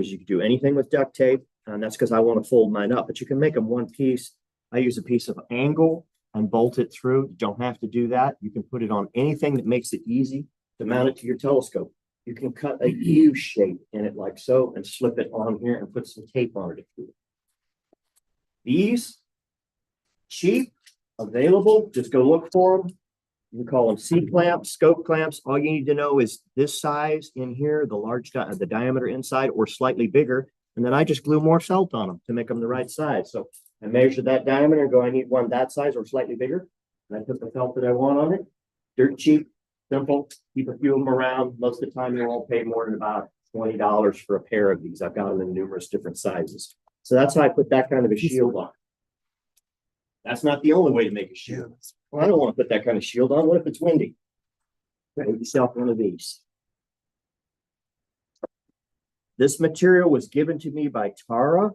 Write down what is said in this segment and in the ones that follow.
because you can do anything with duct tape, and that's because I want to fold mine up, but you can make them one piece. I use a piece of angle and bolt it through. You don't have to do that. You can put it on anything that makes it easy to mount it to your telescope. You can cut a U shape in it like so and slip it on here and put some tape on it. These, cheap, available, just go look for them. You call them C-clamps, scope clamps. All you need to know is this size in here, the large, the diameter inside, or slightly bigger. And then I just glue more felt on them to make them the right size. So I measure that diameter and go, I need one that size or slightly bigger. And I put the felt that I want on it. Dirt cheap, simple. Keep a few of them around. Most of the time, you won't pay more than about $20 for a pair of these. I've got them in numerous different sizes. So that's how I put that kind of a shield on. That's not the only way to make a shield. Well, I don't want to put that kind of shield on. What if it's windy? Make yourself one of these. This material was given to me by Tara,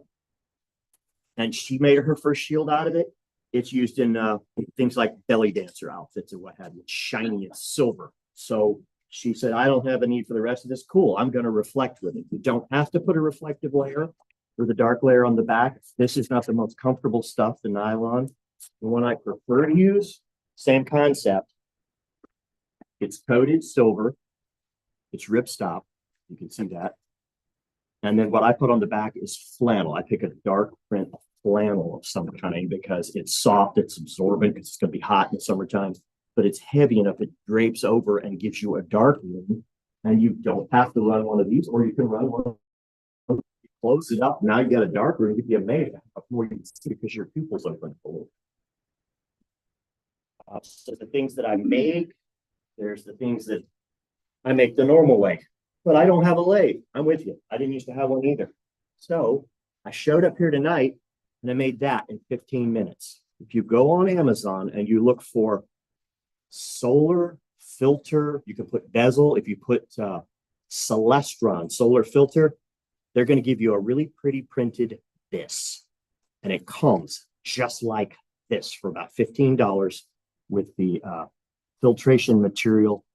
and she made her first shield out of it. It's used in things like belly dancer outfits or what have you. It's shiny and silver. So she said, I don't have a need for the rest of this. Cool. I'm going to reflect with it. You don't have to put a reflective layer or the dark layer on the back. This is not the most comfortable stuff, the nylon. The one I prefer to use, same concept. It's coated silver. It's ripstop. You can see that. And then what I put on the back is flannel. I pick a dark print flannel of some kind because it's soft, it's absorbent, because it's going to be hot in the summertime, but it's heavy enough it drapes over and gives you a dark room. And you don't have to run one of these, or you can run one. Close it up. Now you got a dark room. You'd be amazed before you can see because your pupils open full. So the things that I make, there's the things that I make the normal way, but I don't have a lathe. I'm with you. I didn't used to have one either. So I showed up here tonight and I made that in 15 minutes. If you go on Amazon and you look for solar filter, you can put bezel. If you put Celestron solar filter, they're going to give you a really pretty printed this. And it comes just like this for about $15 with the filtration material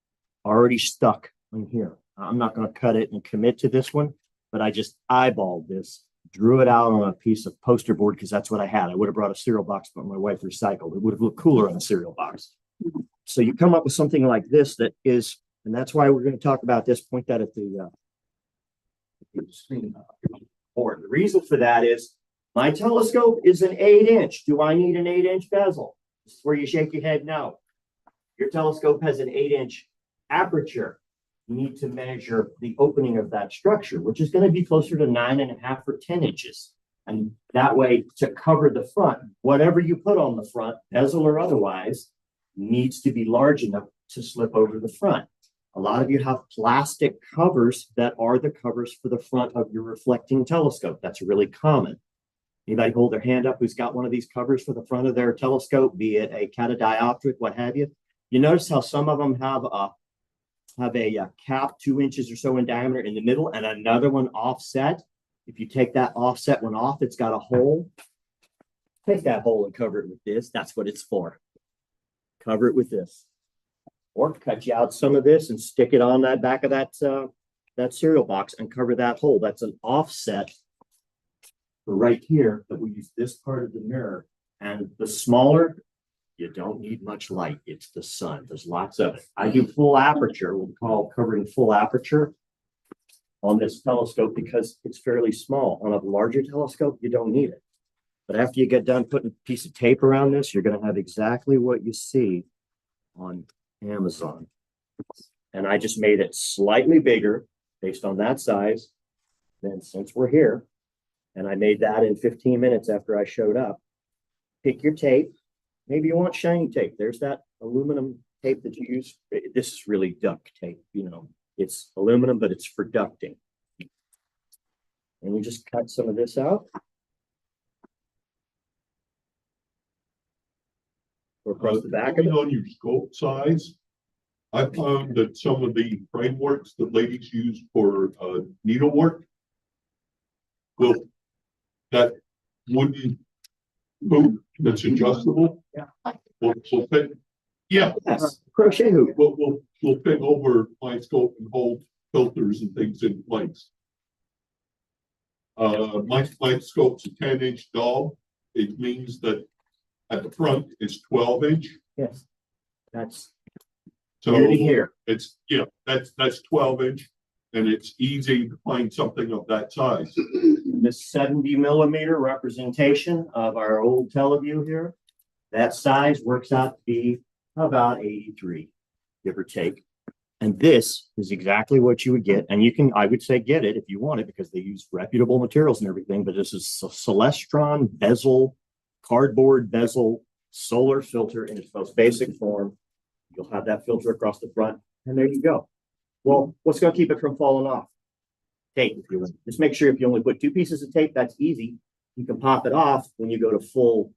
already stuck in here. I'm not going to cut it and commit to this one, but I just eyeballed this, drew it out on a piece of poster board because that's what I had. I would have brought a cereal box, but my wife recycled. It would have looked cooler on a cereal box. So you come up with something like this that is, and that's why we're going to talk about this, point that at the screen board. The reason for that is my telescope is an 8-inch. Do I need an 8-inch bezel? This is where you shake your head no. Your telescope has an 8-inch aperture. You need to measure the opening of that structure, which is going to be closer to 9.5 or 10 inches. And that way, to cover the front, whatever you put on the front, bezel or otherwise, needs to be large enough to slip over the front. A lot of you have plastic covers that are the covers for the front of your reflecting telescope. That's really common. Anybody hold their hand up who's got one of these covers for the front of their telescope, be it a catadioptric, what have you? You notice how some of them have a cap 2 inches or so in diameter in the middle and another one offset. If you take that offset one off, it's got a hole. Take that hole and cover it with this. That's what it's for. Cover it with this. Or cut you out some of this and stick it on that back of that cereal box and cover that hole. That's an offset for right here that we use this part of the mirror. And the smaller, you don't need much light. It's the sun. There's lots of it. I do full aperture. We'll call covering full aperture on this telescope because it's fairly small. On a larger telescope, you don't need it. But after you get done putting a piece of tape around this, you're going to have exactly what you see on Amazon. And I just made it slightly bigger based on that size. Then since we're here, and I made that in 15 minutes after I showed up, pick your tape. Maybe you want shiny tape. There's that aluminum tape that you use. This is really duct tape, you know. It's aluminum, but it's for ducting. And you just cut some of this out. Or across the back of it. On your scope size, I found that some of the frameworks that ladies use for needlework, well, that wooden hoop that's adjustable, will fit. Yeah, yes, crochet hoop. We'll fit over my scope and hold filters and things in place. My scope's a 10-inch dog. It means that at the front it's 12-inch. Yes. That's So here to here. it's, that's 12-inch, and it's easy to find something of that size. This 70 mm representation of our old Teleview here, that size works out to be about 83, give or take. And this is exactly what you would get. And you can, I would say, get it if you want it, because they use reputable materials and everything. But this is a Celestron bezel, cardboard bezel, solar filter in its most basic form. You'll have that filter across the front, and there you go. Well, what's going to keep it from falling off? Tape. If you want. Just make sure if you only put 2 pieces of tape, that's easy. You can pop it off when you go to full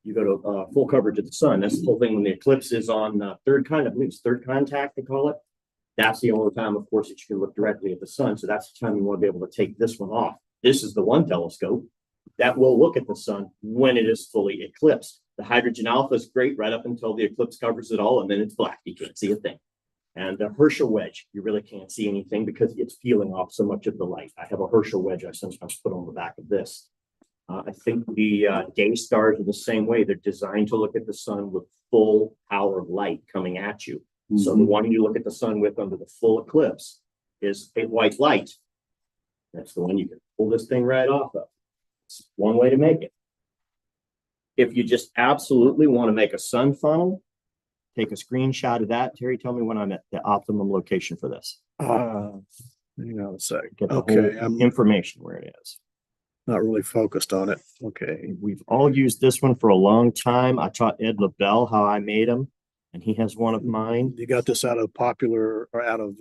full coverage of the sun. That's the whole thing when the eclipse is on third contact, they call it. That's the only time, of course, that you can look directly at the sun. So that's the time you want to be able to take this one off. This is the one telescope that will look at the sun when it is fully eclipsed. The hydrogen alpha is great right up until the eclipse covers it all, and then it's black. You can't see a thing. And the Herschel wedge, you really can't see anything because it's peeling off so much of the light. I have a Herschel wedge I sometimes put on the back of this. I think the day stars are the same way. They're designed to look at the sun with full power of light coming at you. So the one you look at the sun with under the full eclipse is a white light. That's the one you can pull this thing right off of. It's one way to make it. If you just absolutely want to make a sun funnel, take a screenshot of that. Terry, tell me when I'm at the optimum location for this. Hang on a sec. Get the Okay, whole I'm information where it is. not really focused on it. Okay. We've all used this one for a long time. I taught Ed LaBelle how I made them, and he has one of mine. You got this out of Popular or out of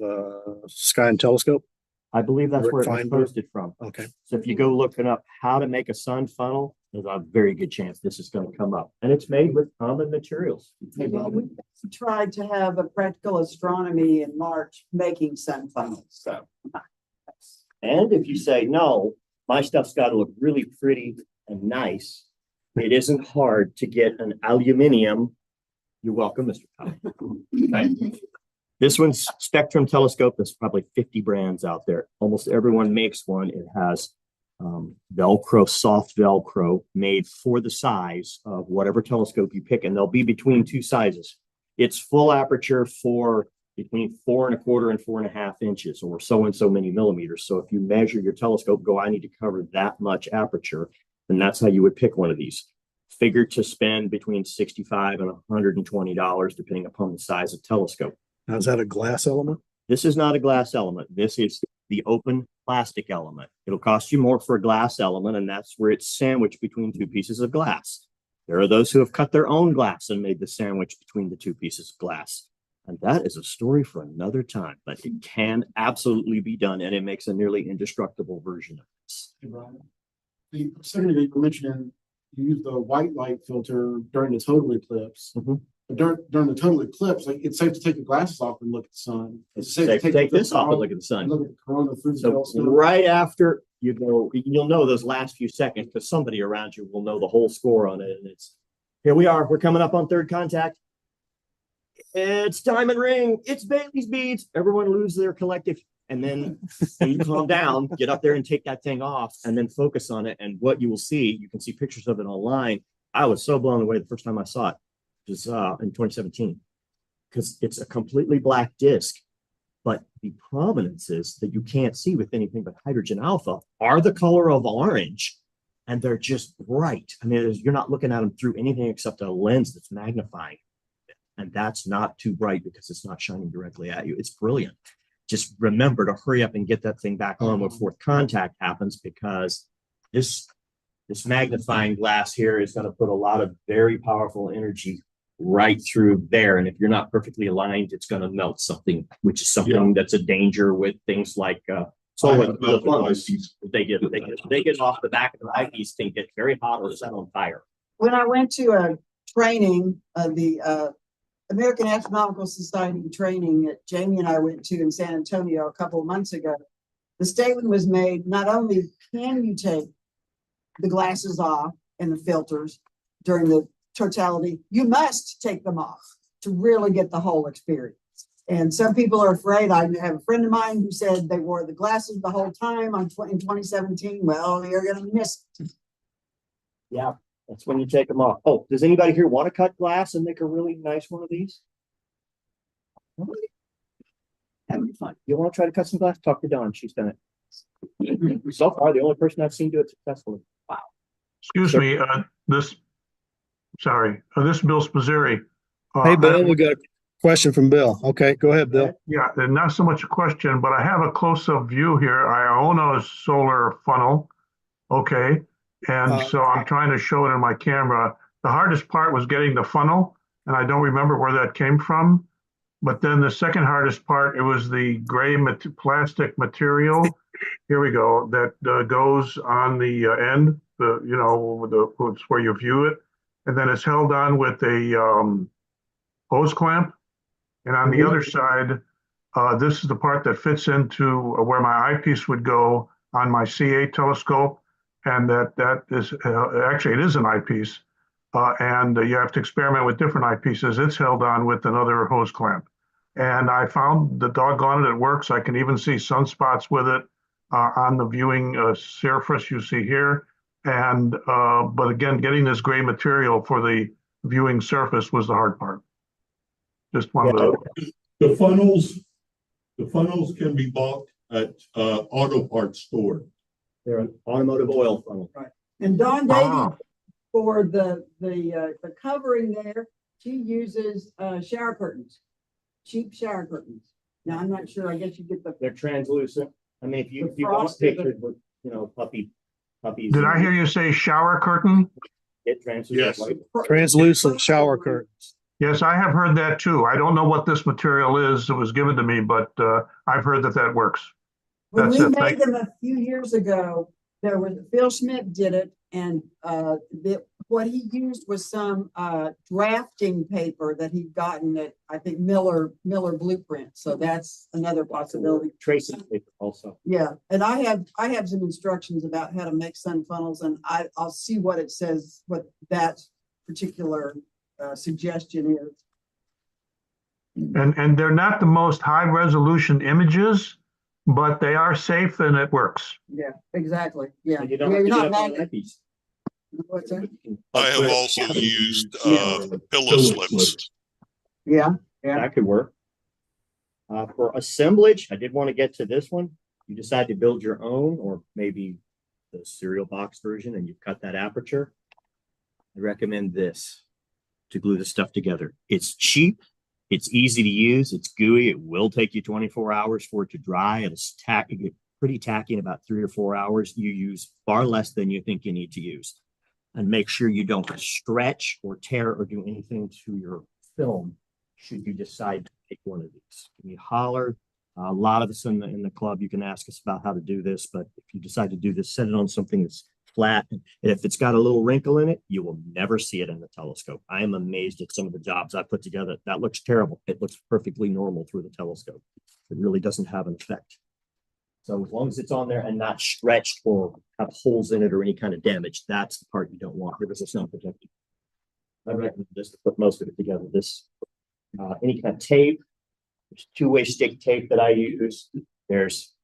Sky and Telescope? I believe that's Rick where it was Feinberg? posted from. Okay. So if you go looking up how to make a sun funnel, there's a very good chance this is going to come up. And it's made with common materials. Well, we tried to have a practical astronomy in March making sun funnels, so. And if you say, no, my stuff's got to look really pretty and nice, it isn't hard to get an aluminum. You're welcome, Mr. Powell. Okay. This one's Spectrum telescope. There's probably 50 brands out there. Almost everyone makes one. It has Velcro, soft Velcro made for the size of whatever telescope you pick, and they'll be between 2 sizes. It's full aperture for between 4 1/4 and 4 1/2 inches, or so and so many millimeters. So if you measure your telescope, go, I need to cover that much aperture, then that's how you would pick one of these. Figure to spend between $65 and $120, depending upon the size of telescope. Now, is that a glass element? This is not a glass element. This is the open plastic element. It'll cost you more for a glass element, and that's where it's sandwiched between 2 pieces of glass. There are those who have cut their own glass and made the sandwich between the 2 pieces of glass. And that is a story for another time, but it can absolutely be done, and it makes a nearly indestructible version of this. Hey, Brian. The second you mentioned, you use the white light filter during the total eclipse. Mhm. But during the total eclipse, like, it's safe to take your glasses off and look at the sun. It's safe to take this off and look at the sun. Look at the corona through the So telescope. right after you go, you'll know those last few seconds because somebody around you will know the whole score on it. And it's, here we are, we're coming up on third contact. It's diamond ring, it's Bailey's beads. Everyone lose their collective. And then you calm down, get up there and take that thing off and then focus on it. And what you will see, you can see pictures of it online. I was so blown away the first time I saw it. It was in 2017, because it's a completely black disc. But the prominences that you can't see with anything but hydrogen alpha are the color of orange, and they're just bright. I mean, you're not looking at them through anything except a lens that's magnifying. And that's not too bright because it's not shining directly at you. It's brilliant. Just remember to hurry up and get that thing back on when fourth contact happens, because this magnifying glass here is going to put a lot of very powerful energy right through there. And if you're not perfectly aligned, it's going to melt something, which is something that's a danger with things like solar. They get off the back of the eyepiece, thing get very hot or set on fire. When I went to a training of the American Astronomical Society training that Jamie and I went to in San Antonio a couple of months ago, the statement was made, not only can you take the glasses off and the filters during the totality, you must take them off to really get the whole experience. And some people are afraid. I have a friend of mine who said they wore the glasses the whole time in 2017. Well, you're gonna miss it. Yeah, that's when you take them off. Oh, does anybody here want to cut glass and make a really nice one of these? Nobody? Having fun. You want to try to cut some glass? Talk to Dawn. She's done it. So far, the only person I've seen do it successfully. Wow. Excuse Sir. me, this is Bill Spizzeri. Hey, Bill, we got a question from Bill. Okay, go ahead, Bill. Yeah, and not so much a question, but I have a close-up view here. I own a solar funnel. Okay, and so I'm trying to show it in my camera. The hardest part was getting the funnel, and I don't remember where that came from. But then the second hardest part, it was the gray plastic material. Here we go. That goes on the end. It's where you view it, and then it's held on with a hose clamp. And on the other side, this is the part that fits into where my eyepiece would go on my C8 telescope, and that is actually it is an eyepiece, and you have to experiment with different eyepieces. It's held on with another hose clamp, and I found the doggone it works. I can even see sunspots with it on the viewing surface you see here. And but again, getting this gray material for the viewing surface was the hard part. Just one of the. The funnels can be bought at auto parts store. They're an automotive oil funnel. And Dawn Davy, Ah, for the covering there, she uses shower curtains, cheap shower curtains. Now, I'm not sure, I guess you get the, They're translucent. I mean, if The you want frosted- pictures with, puppies. did I hear you say shower curtain? Get translucent. Yes. white. Translucent shower curtains. Yes, I have heard that too. I don't know what this material is. It was given to me, but I've heard that works. when That's we it. made Thank- them a few years ago, there was, Phil Schmidt did it, and what he used was some drafting paper that he'd gotten at, I think, Miller Blueprint. So that's another possibility. Tracy paper also. Yeah, and I have some instructions about how to make sun funnels, and I'll see what it says, what that particular suggestion is. And they're not the most high resolution images, but they are safe and it works. Yeah, exactly. Yeah. And you don't Yeah, have you're to not get up on mad- an eyepiece. what's that? I have also used pillow Pillow slips. Yeah, That could work. For assemblage, I did want to get to this one. You decide to build your own, or maybe the cereal box version, and you cut that aperture. I recommend this to glue the stuff together. It's cheap. It's easy to use. It's gooey. It will take you 24 hours for it to dry. It'll get pretty tacky in about 3 or 4 hours. You use far less than you think you need to use. And make sure you don't stretch or tear or do anything to your film should you decide to take one of these. Can you holler? A lot of us in the club, you can ask us about how to do this, but if you decide to do this, set it on something that's flat. And if it's got a little wrinkle in it, you will never see it in the telescope. I am amazed at some of the jobs I put together. That looks terrible. It looks perfectly normal through the telescope. It really doesn't have an effect. So as long as it's on there and not stretched or have holes in it or any kind of damage, that's the part you don't want because it's not protected. I recommend just to put most of it together. This, any kind of tape, there's two-way stick tape that I use. There's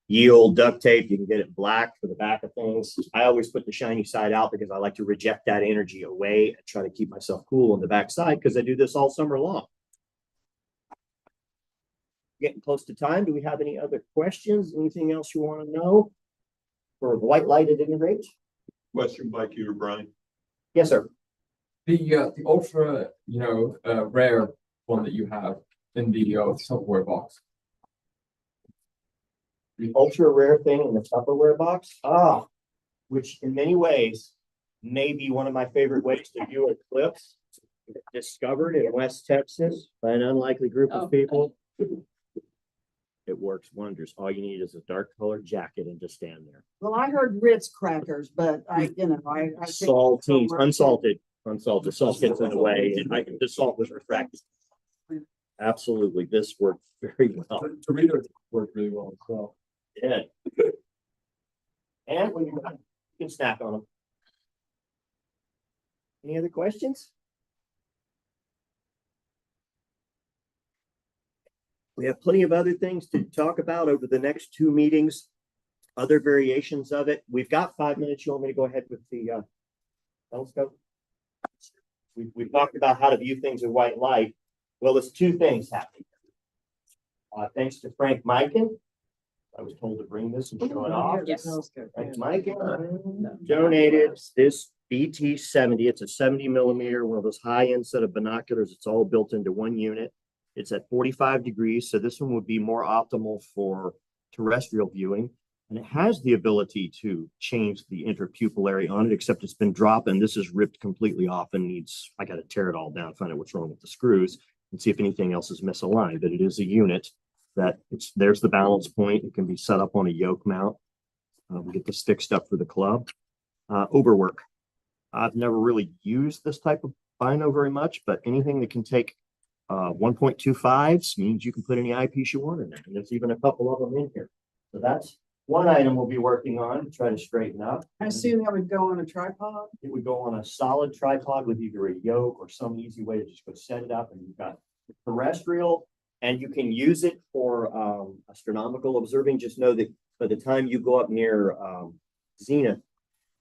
yield duct tape. You can get it black for the back of things. I always put the shiny side out because I like to reject that energy away and try to keep myself cool on the back side because I do this all summer long. Getting close to time. Do we have any other questions? Anything else you want to know for white light at any rate? Question back here, Brian. Yes, sir. The ultra, rare one that you have in the Tupperware box. The ultra rare thing in the Tupperware box. Which in many ways may be one of my favorite ways to view eclipse. Discovered in West Texas by an unlikely group of people. It works wonders. All you need is a dark colored jacket and just stand there. well, I heard Ritz crackers, but I think Saltines, unsalted. Salt gets in the way, and the salt was refracted. Absolutely, this worked very well. Doritos work really well as well. Yeah. And when you're done, you can snack on them. Any other questions? We have plenty of other things to talk about over the next two meetings, other variations of it. We've got 5 minutes. You want me to go ahead with the telescope? We've talked about how to view things in white light. Well, there's two things happening. Thanks to Frank Mikan. I was told to bring this and show it off. Yes. Frank Mikan donated this BT70. It's a 70 mm, one of those high-end set of binoculars. It's all built into one unit. It's at 45 degrees, so this one would be more optimal for terrestrial viewing. And it has the ability to change the interpupillary on it, except it's been dropped and this is ripped completely off and needs, I got to tear it all down, find out what's wrong with the screws and see if anything else is misaligned. But it is a unit that there's the balance point. It can be set up on a yoke mount. We get this fixed up for the club. Overwork. I've never really used this type of bino very much, but anything that can take 1.25s means you can put any eyepiece you want in there. And there's even a couple of them in here. So that's one item we'll be working on to try to straighten up. I assume that would go on a tripod. It would go on a solid tripod with either a yoke or some easy way to just go set it up. And you've got terrestrial, and you can use it for astronomical observing. Just know that by the time you go up near zenith,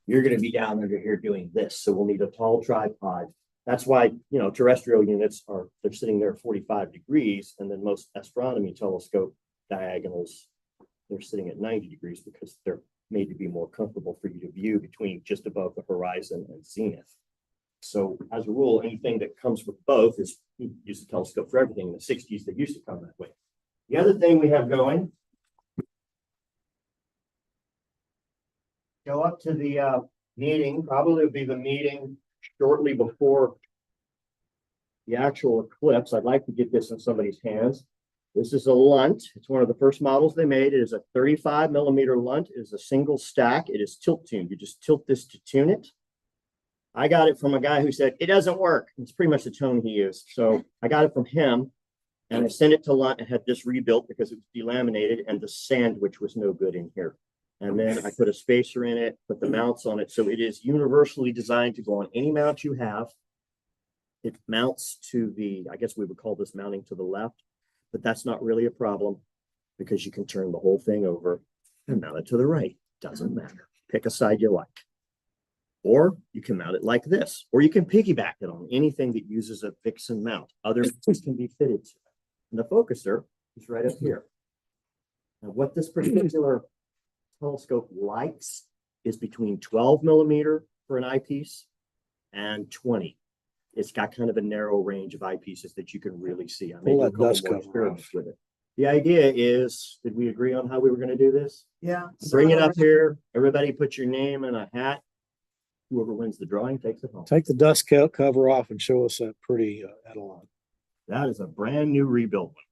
you're going to be down under here doing this. So we'll need a tall tripod. That's why, terrestrial units they're sitting there at 45 degrees, and then most astronomy telescope diagonals, they're sitting at 90 degrees because they're made to be more comfortable for you to view between just above the horizon and zenith. So as a rule, anything that comes with both is you use the telescope for everything. In the 60s, they used to come that way. The other thing we have going, go up to the meeting, probably will be the meeting shortly before the actual eclipse. I'd like to get this in somebody's hands. This is a Lunt. It's one of the first models they made. It is a 35 mm Lunt. It is a single stack. It is tilt tuned. You just tilt this to tune it. I got it from a guy who said it doesn't work. It's pretty much the tone he used. So I got it from him and I sent it to Lunt and had this rebuilt because it was delaminated and the sandwich was no good in here. And then I put a spacer in it, put the mounts on it. So it is universally designed to go on any mount you have. It mounts to I guess we would call this mounting to the left, but that's not really a problem because you can turn the whole thing over and mount it to the right. Doesn't matter. Pick a side you like. Or you can mount it like this, or you can piggyback it on anything that uses a Vixen mount. Other things can be fitted to it. And the focuser is right up here. Now, what this particular telescope likes is between 12 mm for an eyepiece and 20. It's got kind of a narrow range of eyepieces that you can really see. I made a couple more experiments with it. The idea is, did we agree on how we were going to do this? Yeah. Bring it up here. Everybody put your name in a hat. Whoever wins the drawing takes it home. Take the dust cover off and show us that pretty Edelon. That is a brand new rebuilt one.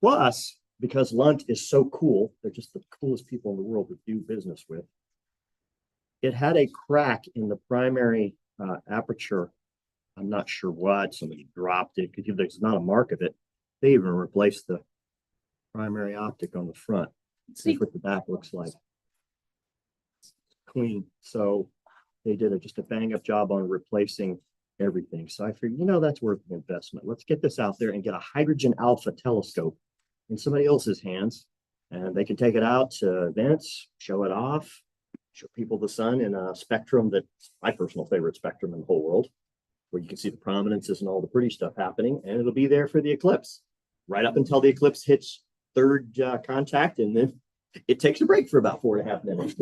Plus, because Lunt is so cool, they're just the coolest people in the world to do business with. It had a crack in the primary aperture. I'm not sure what. Somebody dropped it because there's not a mark of it. They even replaced the primary optic on the front. See what the back looks like. Clean. So they did just a bang up job on replacing everything. So I figured, that's worth the investment. Let's get this out there and get a hydrogen alpha telescope in somebody else's hands. And they can take it out to events, show it off, show people the sun in a spectrum that's my personal favorite spectrum in the whole world, where you can see the prominences and all the pretty stuff happening. And it'll be there for the eclipse, right up until the eclipse hits third contact. And then it takes a break for about 4.5 minutes.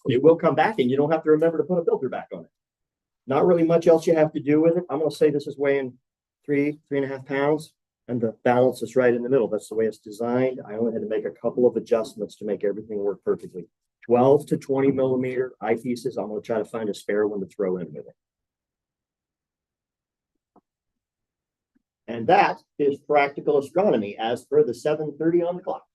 It will come back and you don't have to remember to put a filter back on it. Not really much else you have to do with it. I'm going to say this is weighing 3.5 pounds, and the balance is right in the middle. That's the way it's designed. I only had to make a couple of adjustments to make everything work perfectly. 12 to 20 mm eyepieces. I'm going to try to find a spare one to throw in with it. And that is practical astronomy as per the 7:30 on the clock.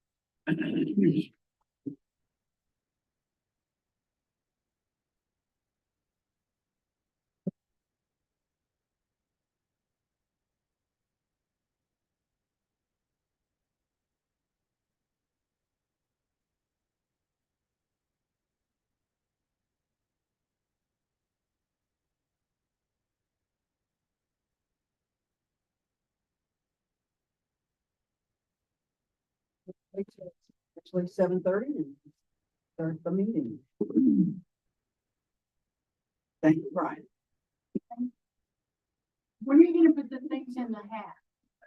Actually, 7:30 and start the meeting. Thank you, Brian. When are you gonna put the things in the hat?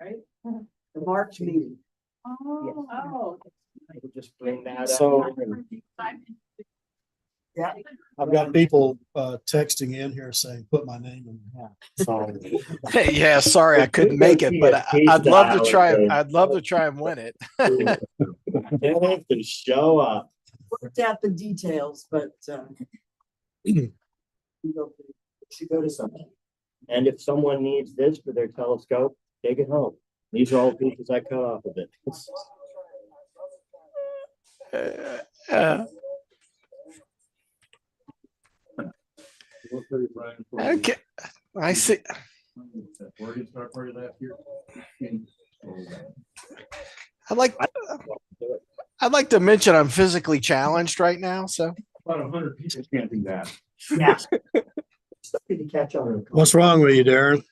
Right? The March meeting. Oh. We'll just bring that up. So- Yeah. I've got people texting in here saying, put my name in the hat. So Yeah, sorry, I couldn't make it, but I'd love to try. I'd love to try and win it. Kenneth can show up. Worked out the details, but, You should go to something. And if someone needs this for their telescope, take it home. These are all pieces I cut off of it. Uh, okay, I see. I'd like to mention I'm physically challenged right now, so. About 100 people can't do that. Yeah. Something to catch on. what's wrong with you, Darren?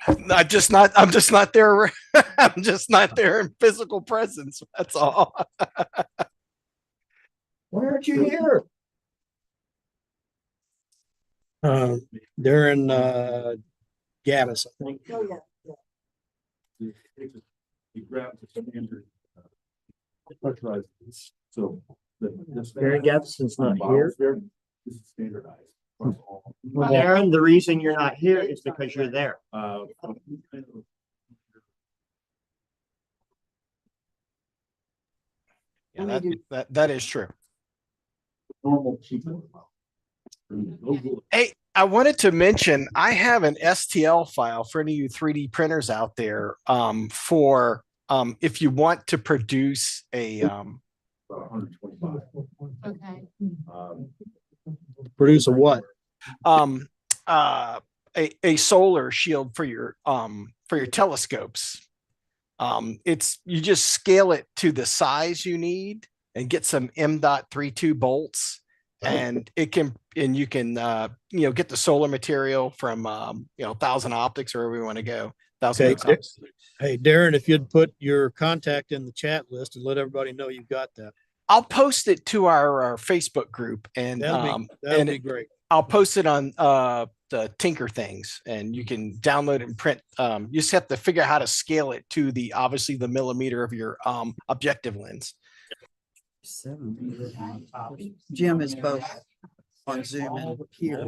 I'm just not there. I'm just not there in physical presence. That's all. Why aren't you here? Darren Gaddis, I think. oh, yeah. He grabs the standard. Pressurized, so. Gary Gadsden's not here. This is standardized. Darren, the reason you're not here is because you're there. Yeah, that is true. Normal. Hey, I wanted to mention I have an STL file for any of you 3D printers out there for if you want to produce a 125. Okay. Produce a what? a solar shield for your telescopes. It's you just scale it to the size you need and get some M.32 bolts, and you can get the solar material from 1000 Optics or wherever you want to go. 1000 Okay. Optics. Hey, Darren, if you'd put your contact in the chat list and let everybody know you've got that. I'll post it to our Facebook group, and That'd be great. I'll post it on the Tinker things, and you can download it and print. You just have to figure out how to scale it to obviously the millimeter of your objective lens. Jim is both on Zoom and here.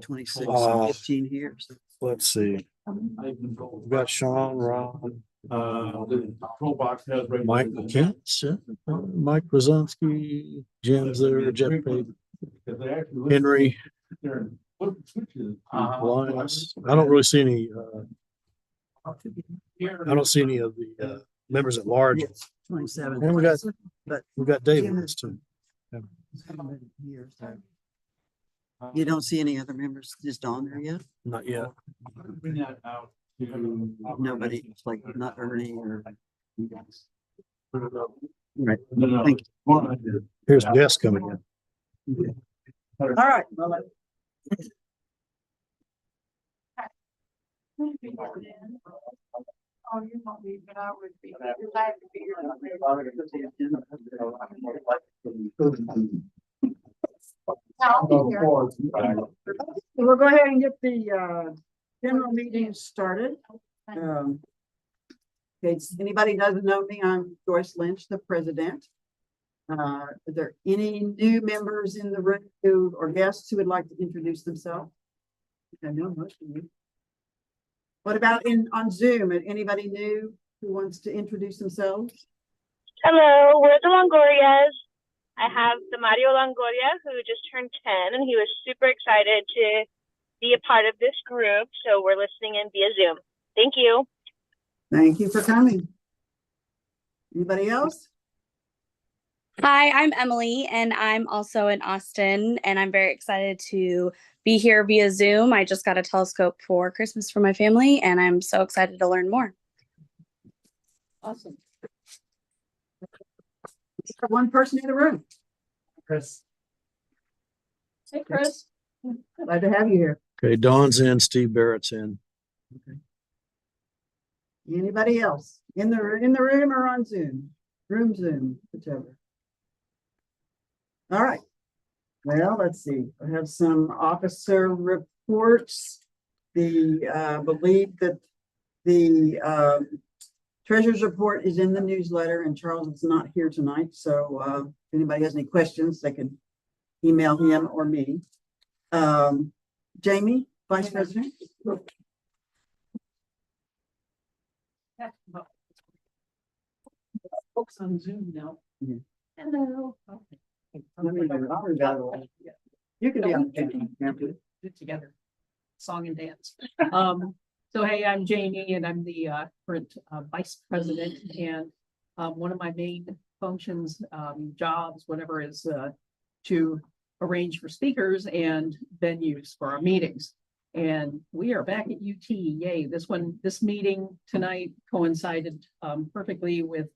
26 and Uh, 15 here. So Let's see. We've got Sean, Ron, The control box has. Mike McKenzie, Mike Brzezinski, Jim's there, Jeff Page, Henry, Linus. I don't really see any, I don't see any of the members at large. yes, 27. And we got- But We've got David this too. here, so. You don't see any other members just on there yet? Not yet. Bring that out to. Nobody, it's like not Ernie or. Right. No, Thank you. Here's Jess coming in. All right. Well, Oh, you won't be, but I would be. Because I have to figure it out. I'll be here. we'll go ahead and get the general meeting started. Okay, anybody doesn't know me, I'm Joyce Lynch, the president. Are there any new members in the room or guests who would like to introduce themselves? I know most of you. What about on Zoom? Anybody new who wants to introduce themselves? Hello, we're the Longorias. I have the Mario Longoria who just turned 10 and he was super excited to be a part of this group. So we're listening in via Zoom. Thank you. Thank you for coming. Anybody else? Hi, I'm Emily, and I'm also in Austin, and I'm very excited to be here via Zoom. I just got a telescope for Christmas for my family, and I'm so excited to learn more. Awesome. One person in the room. Chris. Hey, Chris. Glad to have you here. Okay, Don's in, Steve Barrett's in. Anybody else in the room or on Zoom? room Zoom, whichever. All right. Well, let's see. I have some officer reports. Believe that the treasurer's report is in the newsletter and Charles is not here tonight. So if anybody has any questions, they can email him or me. Jamie, Vice President. Folks on Zoom now. Yeah. Hello. You can be on Do it together. Song and dance. So hey, I'm Jamie and I'm the current vice president, and one of my main functions, jobs, whatever, is to arrange for speakers and venues for our meetings. And we are back at UT. Yay. This meeting tonight coincided perfectly with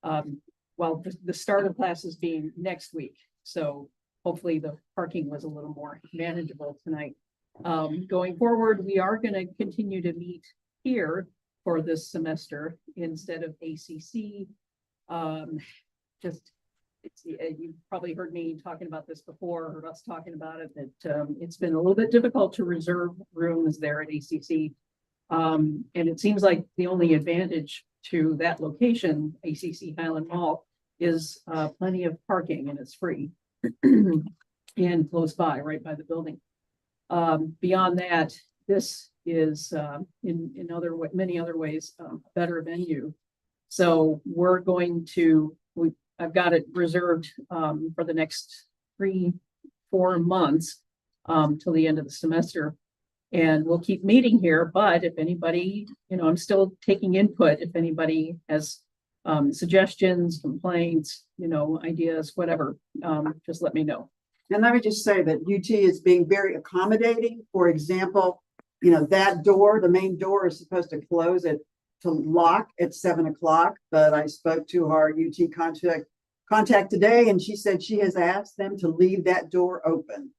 the start of classes being next week. So hopefully the parking was a little more manageable tonight. Going forward, we are going to continue to meet here for this semester instead of ACC. You've probably heard me talking about this before, heard us talking about it, that it's been a little bit difficult to reserve rooms there at ACC. And it seems like the only advantage to that location, ACC Highland Mall, is plenty of parking, and it's free and close by, right by the building. Beyond that, this is in many other ways a better venue. So we're going to, I've got it reserved for the next 3-4 months till the end of the semester. And we'll keep meeting here, but if anybody, I'm still taking input. If anybody has suggestions, complaints, ideas, whatever, just let me know. And let me just say that UT is being very accommodating. For example, that door, the main door, is supposed to close to lock at 7 o'clock. But I spoke to our UT contact today, and she said she has asked them to leave that door open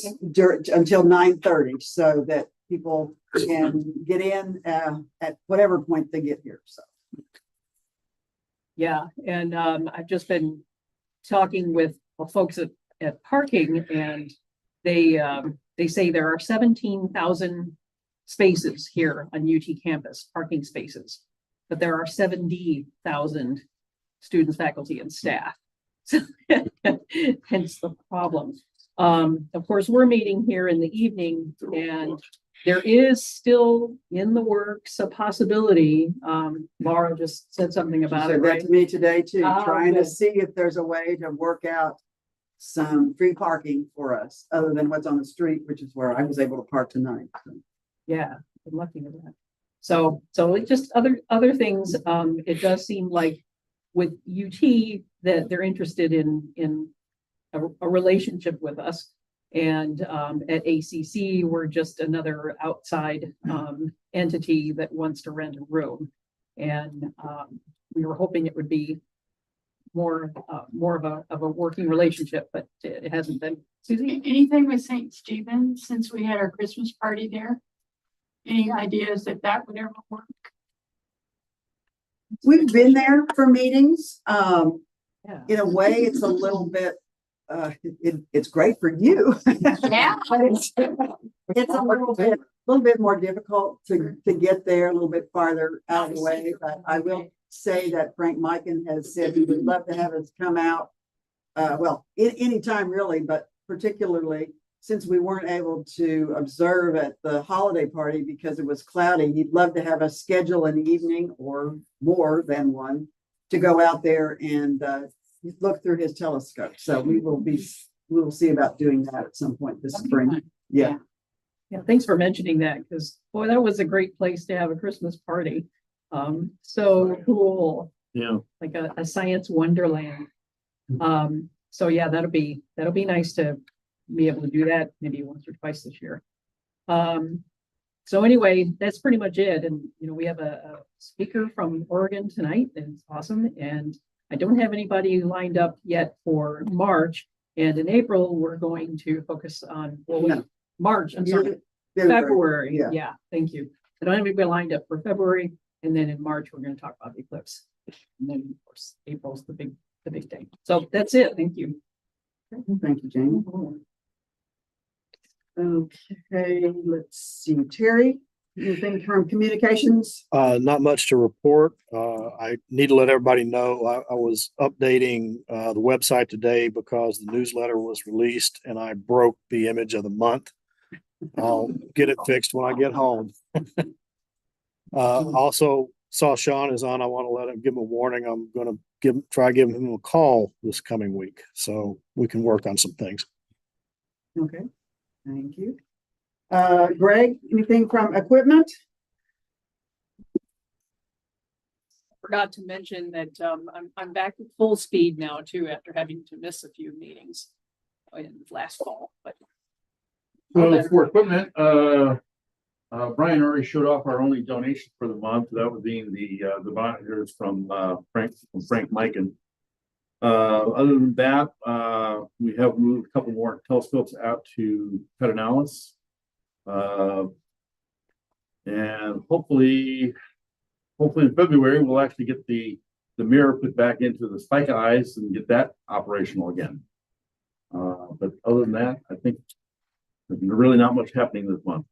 until 9:30, so that people can get in at whatever point they get here. So. Yeah, and I've just been talking with folks at parking, and they say there are 17,000 spaces here on UT campus, parking spaces, but there are 70,000 students, faculty, and staff. So hence the problem. Of course, we're meeting here in the evening, and there is still in the works a possibility. Laura just said something about it, right? To me today too, trying to good. see if there's a way to work out some free parking for us other than what's on the street, which is where I was able to park tonight. So. Yeah, good luck with that. So it just other things. It does seem like with UT that they're interested in a relationship with us, and at ACC we're just another outside entity that wants to rent a room, and we were hoping it would be more of a working relationship, but it hasn't been. Susie, anything with St. Stephen's since we had our Christmas party there? Any ideas that would ever work? We've been there for meetings. Yeah. In a way, it's a little bit. It's great for you. Yeah, but it's a little bit more difficult to get there, a little bit farther out of the way. But I will say that Frank Mikan has said he would love to have us come out. Any time really, but particularly since we weren't able to observe at the holiday party because it was cloudy, he'd love to have us schedule an evening or more than one to go out there and look through his telescope. So we will see about doing that at some point this spring. Yeah. Yeah, thanks for mentioning that, because boy, that was a great place to have a Christmas party. So cool. Yeah. Like a science wonderland. So yeah, that'll be nice to be able to do that maybe once or twice this year. So anyway, that's pretty much it. And we have a speaker from Oregon tonight, and it's awesome. And I don't have anybody lined up yet for March. And in April, we're going to focus on March. I'm sorry, February. Yeah, thank you. I don't have anybody lined up for February. And then in March, we're going to talk about the eclipse. And then, of course, April's the big day. So that's it. Thank you. Thank you, Jamie. Okay, let's see, Terry, anything from communications? Not much to report. I need to let everybody know I was updating the website today because the newsletter was released and I broke the image of the month. I'll get it fixed when I get home. Also saw Sean is on. I want to let him give him a warning. I'm going to try giving him a call this coming week so we can work on some things. Okay, thank you. Greg, anything from equipment? Forgot to mention that I'm back at full speed now too, after having to miss a few meetings in last fall, but. So for equipment, Brian already showed off our only donation for the month. That would be the monitors from Frank Mikan. Other than that, we have moved a couple more telescopes out to Pedernales. And hopefully in February, we'll actually get the mirror put back into the Spike eyes and get that operational again. But other than that, I think there's really not much happening this month.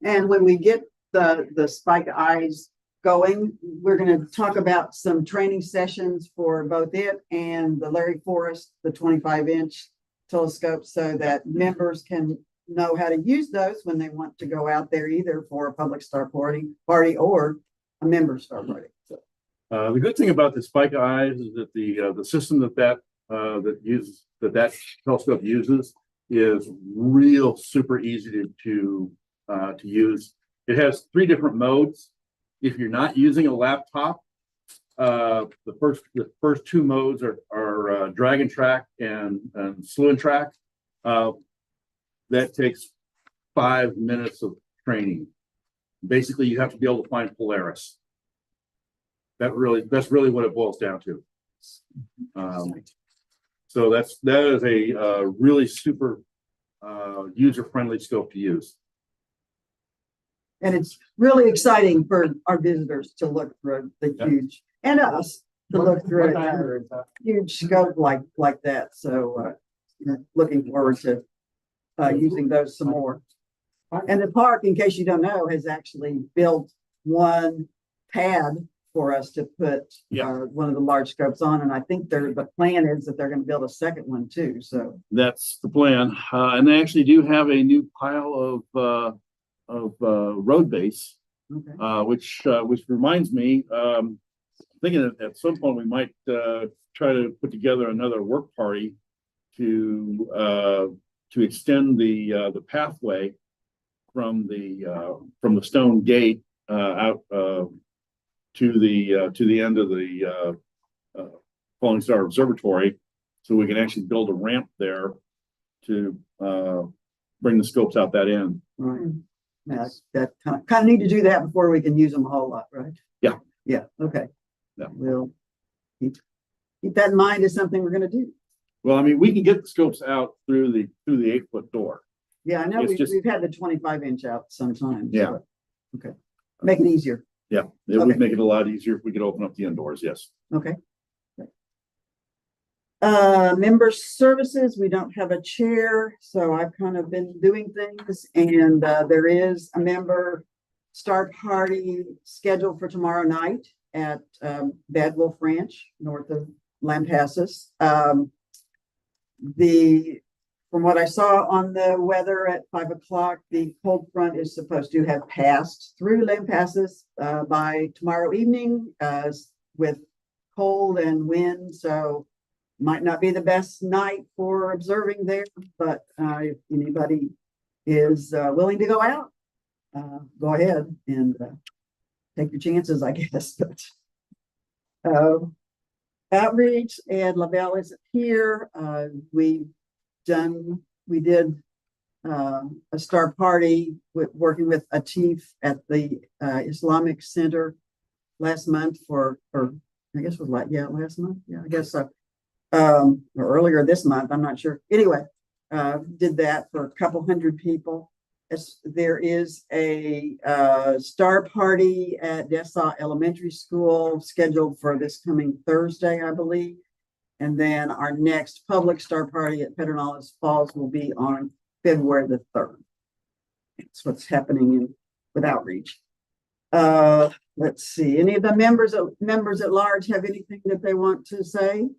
And when we get the Spike eyes going, we're going to talk about some training sessions for both it and the Larry Forrest, the 25-inch telescope, so that members can know how to use those when they want to go out there, either for a public star party or a member star party. So. The good thing about the Spike eyes is that the system that telescope uses is real super easy to use. It has 3 different modes. If you're not using a laptop, the first 2 modes are drag and track and slew and track. That takes 5 minutes of training. Basically, you have to be able to find Polaris. That's really what it boils down to. So that is a really super user-friendly scope to use. And it's really exciting for our visitors to look through the huge, and us to look through a huge scope like that. So looking forward to using those some more. And the park, in case you don't know, has actually built one pad for us to put one of the large scopes on. And I think the plan is that they're going to build a second one too. So that's the plan. And they actually do have a new pile of road base, which reminds me, thinking that at some point we might try to put together another work party to extend the pathway from the stone gate out to the end of the Falling Star Observatory, so we can actually build a ramp there to bring the scopes out that end. Right. That kind of need to do that before we can use them a whole lot, right? Yeah. Yeah. Okay. Yeah. We'll keep that in mind as something we're going to do. Well, I mean, we can get the scopes out through the 8-foot door. Yeah, I know we've had the 25-inch out sometimes. Yeah. So, okay. Make it easier. Yeah, it would make it a lot easier if we could open up the indoors. Yes. Okay. Member services, we don't have a chair, so I've kind of been doing things, and there is a member star party scheduled for tomorrow night at Bad Wolf Ranch, north of Lampasas. From what I saw on the weather at 5 o'clock, the cold front is supposed to have passed through Lampasas by tomorrow evening with cold and wind, so might not be the best night for observing there, but if anybody is willing to go out, go ahead and take your chances, I guess. But outreach, and LaBelle isn't here. We did a star party working with Atif at the Islamic Center last month or I guess it was last month. Yeah, I guess so. Or earlier this month, I'm not sure. Anyway, did that for a couple hundred people. there is a star party at Dessau Elementary School scheduled for this coming Thursday, I believe. And then our next public star party at Pedernales Falls will be on February the 3rd. That's what's happening with outreach. Let's see, any of the members at large have anything that they want to say?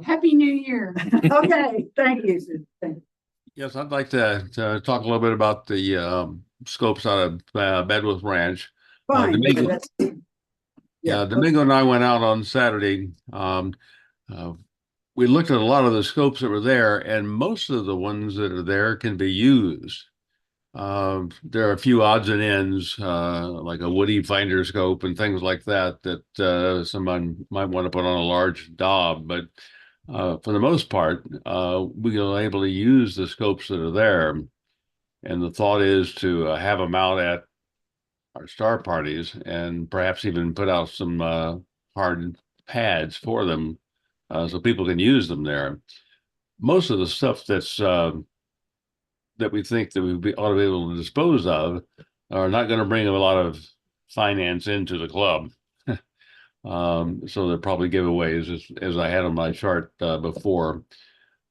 Happy New Year. Okay, thank you, Susan. Thank you. Yes, I'd like to talk a little bit about the scopes out of Bedworth Ranch. Fine. Domingo, Yeah. Domingo and I went out on Saturday. We looked at a lot of the scopes that were there, and most of the ones that are there can be used. There are a few odds and ends, like a woody finder scope and things like that, that someone might want to put on a large Dob. But for the most part, we are able to use the scopes that are there. And the thought is to have them out at our star parties and perhaps even put out some hard pads for them so people can use them there. Most of the stuff that's that we think that we ought to be able to dispose of are not going to bring a lot of finance into the club. So they're probably giveaways, as I had on my chart before.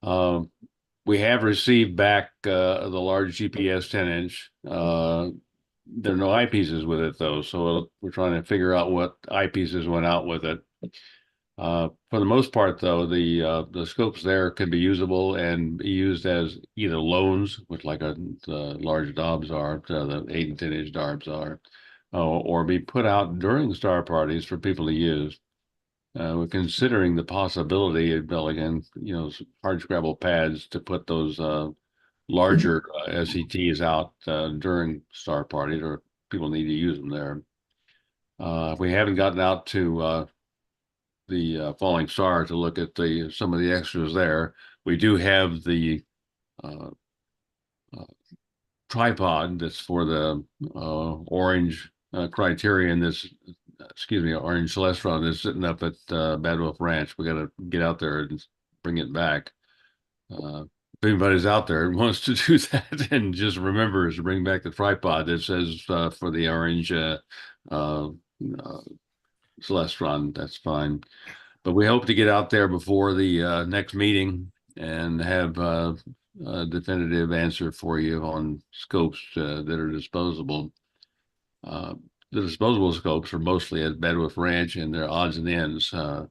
We have received back the large GPS 10-inch. There are no eyepieces with it, though, so we're trying to figure out what eyepieces went out with it. For the most part, though, the scopes there can be usable and be used as either loans, which like the large Dobbs are, the 8 and 10-inch Dobbs are, or be put out during star parties for people to use. We're considering the possibility of building, hard scrabble pads to put those larger SETs out during star parties, or people need to use them there. We haven't gotten out to the Falling Star to look at some of the extras there. We do have the tripod that's for the orange Criterion, orange Celestron that's sitting up at Badwolf Ranch. We got to get out there and bring it back. If anybody's out there and wants to do that, and just remembers to bring back the tripod that says for the orange Celestron, that's fine. But we hope to get out there before the next meeting and have a definitive answer for you on scopes that are disposable. The disposable scopes are mostly at Bedworth Ranch, and they're odds and ends. A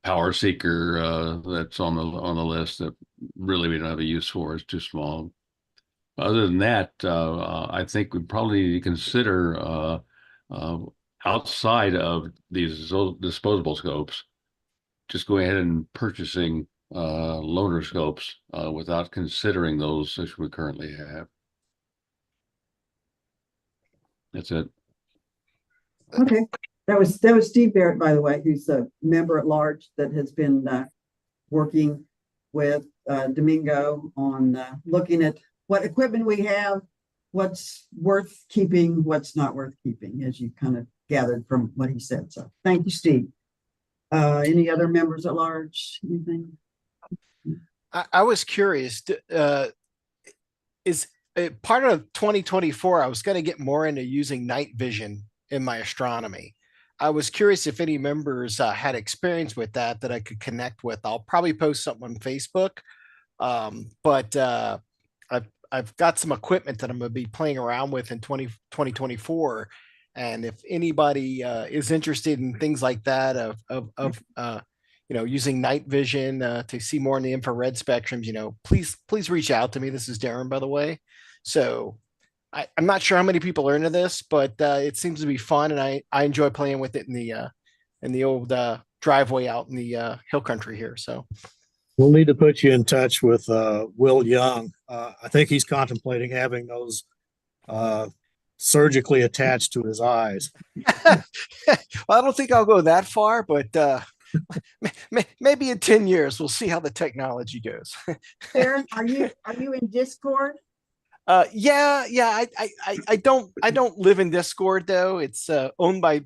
power seeker that's on the list that really we don't have a use for, is too small. Other than that, I think we probably need to consider outside of these disposable scopes, just go ahead and purchasing loaner scopes without considering those that we currently have. That's it. Okay, that was Steve Barrett, by the way, who's a member at large that has been working with Domingo on looking at what equipment we have, what's worth keeping, what's not worth keeping, as you kind of gathered from what he said. So thank you, Steve. Any other members at large? Anything? I was curious, is part of 2024, I was going to get more into using night vision in my astronomy. I was curious if any members had experience with that I could connect with. I'll probably post something on Facebook. But I've got some equipment that I'm going to be playing around with in 2024. And if anybody is interested in things like that of using night vision to see more in the infrared spectrums, please reach out to me. This is Darren, by the way. So I'm not sure how many people are into this, but it seems to be fun, and I enjoy playing with it in the old driveway out in the hill country here. So we'll need to put you in touch with Will Young. I think he's contemplating having those surgically attached to his eyes. Well, I don't think I'll go that far, but maybe in 10 years we'll see how the technology goes. Darren, are you in Discord? I don't live in Discord though. It's owned by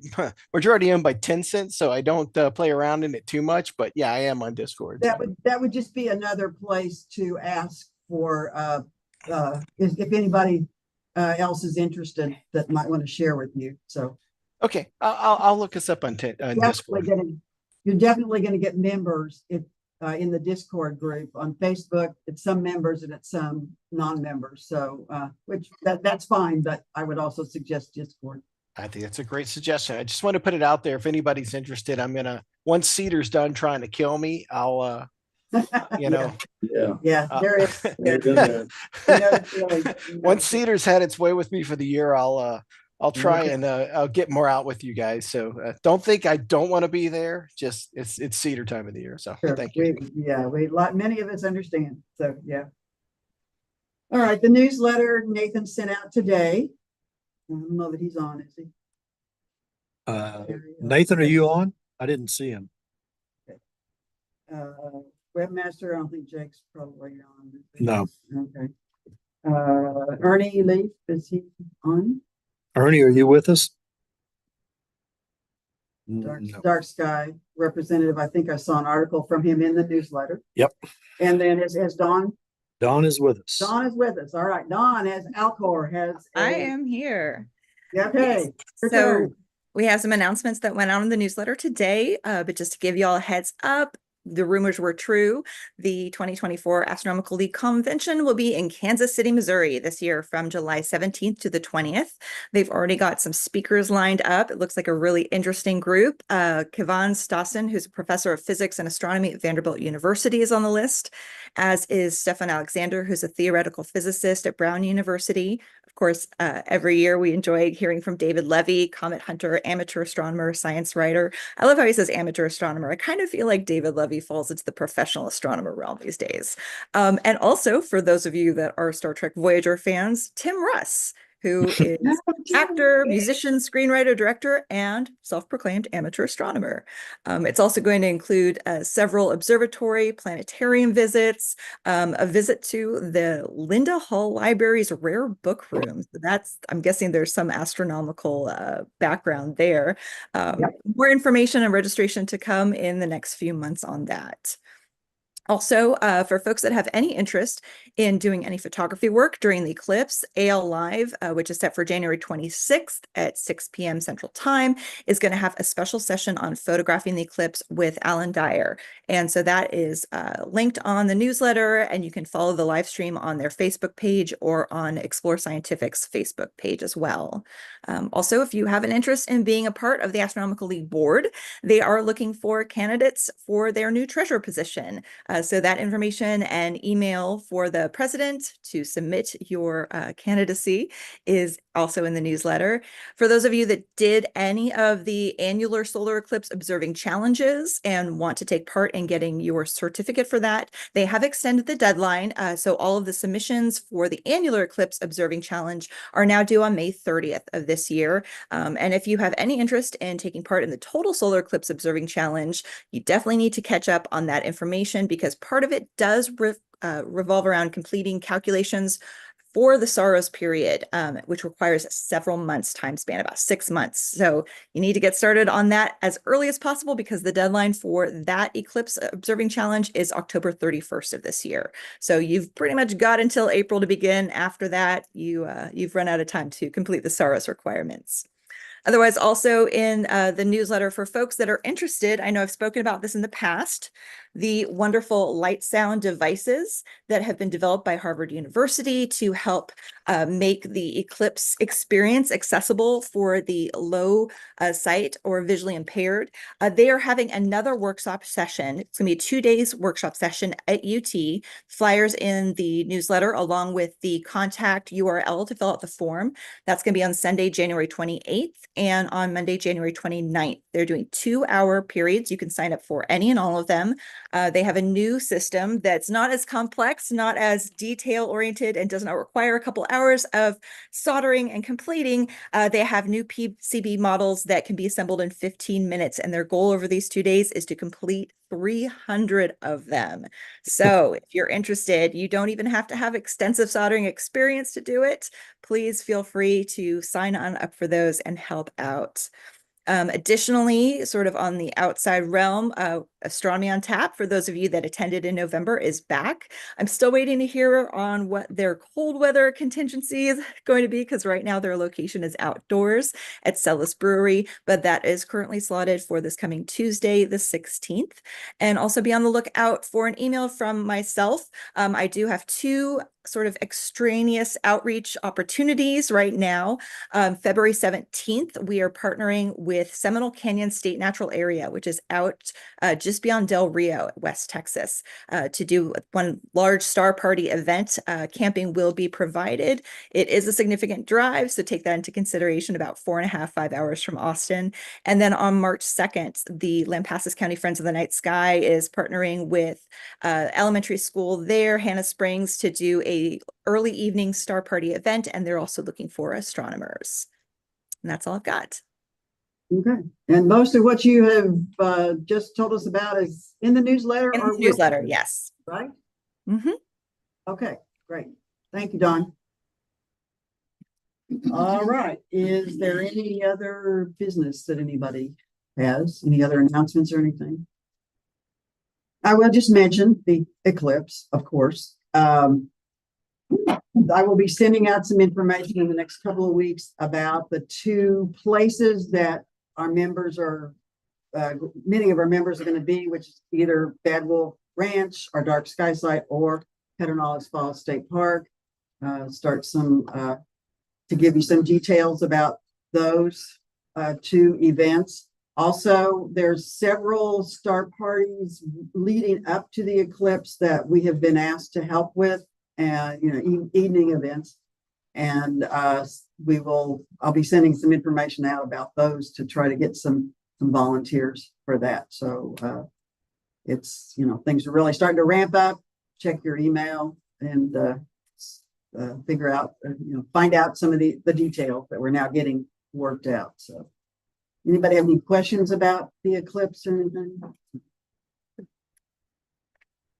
majority owned by Tencent, so I don't play around in it too much. But yeah, I am on Discord. That would just be another place to ask for if anybody else is interested that might want to share with you. So okay, I'll look us up on Discord. You're definitely going to get members if in the Discord group. On Facebook, it's some members and it's some non-members. So which that's fine, but I would also suggest Discord. I think that's a great suggestion. I just want to put it out there. If anybody's interested, I'm gonna, once Cedar's done trying to kill me, I'll Yeah, there is. Once Cedar's had its way with me for the year, I'll try and I'll get more out with you guys. So don't think I don't want to be there. Just it's Cedar time of the year. So sure. Thank you. Many of us understand. So yeah. All right, the newsletter Nathan sent out today. I don't know that he's on, is he? Nathan, are you on? I didn't see him. Webmaster, I don't think Jake's probably on. No. Okay. Ernie Leaf, is he on? Ernie, are you with us? Dark Sky representative. I think I saw an article from him in the newsletter. Yep. And then is Dawn? Dawn is with us. Dawn is with us. All right. Dawn has Alcor has. I am here. Yeah, okay. So we have some announcements that went out in the newsletter today, but just to give you all a heads up, the rumors were true. The 2024 Astronomical League Convention will be in Kansas City, Missouri this year from July 17th to the 20th. They've already got some speakers lined up. It looks like a really interesting group. Kevon Stassen, who's a professor of physics and astronomy at Vanderbilt University, is on the list, as is Stefan Alexander, who's a theoretical physicist at Brown University. Of course, every year we enjoy hearing from David Levy, comet hunter, amateur astronomer, science writer. I love how he says amateur astronomer. I kind of feel like David Levy falls into the professional astronomer realm these days. And also, for those of you that are Star Trek Voyager fans, Tim Russ, who is actor, musician, screenwriter, director, and self-proclaimed amateur astronomer. It's also going to include several observatory, planetarium visits, a visit to the Linda Hall Library's rare book room. So that's, I'm guessing there's some astronomical background there. More information and registration to come in the next few months on that. Also, for folks that have any interest in doing any photography work during the eclipse, AL Live, which is set for January 26th at 6 p.m. Central Time, is going to have a special session on photographing the eclipse with Alan Dyer. And so that is linked on the newsletter, and you can follow the live stream on their Facebook page or on Explore Scientific's Facebook page as well. Also, if you have an interest in being a part of the Astronomical League board, they are looking for candidates for their new treasurer position. So that information and email for the president to submit your candidacy is also in the newsletter. For those of you that did any of the annular solar eclipse observing challenges and want to take part in getting your certificate for that, they have extended the deadline. So all of the submissions for the annular eclipse observing challenge are now due on May 30th of this year. And if you have any interest in taking part in the total solar eclipse observing challenge, you definitely need to catch up on that information, because part of it does revolve around completing calculations for the Saros period, which requires several months time span, about 6 months. So you need to get started on that as early as possible, because the deadline for that eclipse observing challenge is October 31st of this year. So you've pretty much got until April to begin. After that, you've run out of time to complete the Saros requirements. Otherwise, also in the newsletter for folks that are interested, I know I've spoken about this in the past, the wonderful light sound devices that have been developed by Harvard University to help make the eclipse experience accessible for the low sight or visually impaired. They are having another workshop session. It's going to be a 2 days workshop session at UT. Flyers in the newsletter, along with the contact URL to fill out the form. That's going to be on Sunday, January 28th, and on Monday, January 29th. They're doing 2-hour periods. You can sign up for any and all of them. They have a new system that's not as complex, not as detail oriented, and does not require a couple hours of soldering and completing. They have new PCB models that can be assembled in 15 minutes. And their goal over these 2 days is to complete 300 of them. So if you're interested, you don't even have to have extensive soldering experience to do it. Please feel free to sign on up for those and help out. Additionally, sort of on the outside realm, Astronomy on Tap, for those of you that attended in November, is back. I'm still waiting to hear on what their cold weather contingency is going to be, because right now their location is outdoors at Celis Brewery, but that is currently slotted for this coming Tuesday, the 16th. And also be on the lookout for an email from myself. I do have 2 sort of extraneous outreach opportunities right now. February 17th, we are partnering with Seminole Canyon State Natural Area, which is out just beyond Del Rio, West Texas, to do one large star party event. Camping will be provided. It is a significant drive, so take that into consideration, about 4.5–5 hours from Austin. And then on March 2nd, the Lampasas County Friends of the Night Sky is partnering with elementary school there, Hannah Springs, to do a early evening star party event, and they're also looking for astronomers. And that's all I've got. Okay. And most of what you have just told us about is in the newsletter? In or the newsletter, yes. Right? Mm-hmm. Okay, great. Thank you, Dawn. All right. Is there any other business that anybody has? Any other announcements or anything? I will just mention the eclipse, of course. I will be sending out some information in the next couple of weeks about the 2 places that our members are, many of our members are going to be, which is either Bad Wolf Ranch, our Dark Sky site, or Pedernales Falls State Park. Start some, to give you some details about those 2 events. Also, there's several star parties leading up to the eclipse that we have been asked to help with, and evening events. And I'll be sending some information out about those to try to get some volunteers for that. So it's, things are really starting to ramp up. Check your email and figure out, find out some of the details that we're now getting worked out. So anybody have any questions about the eclipse or anything?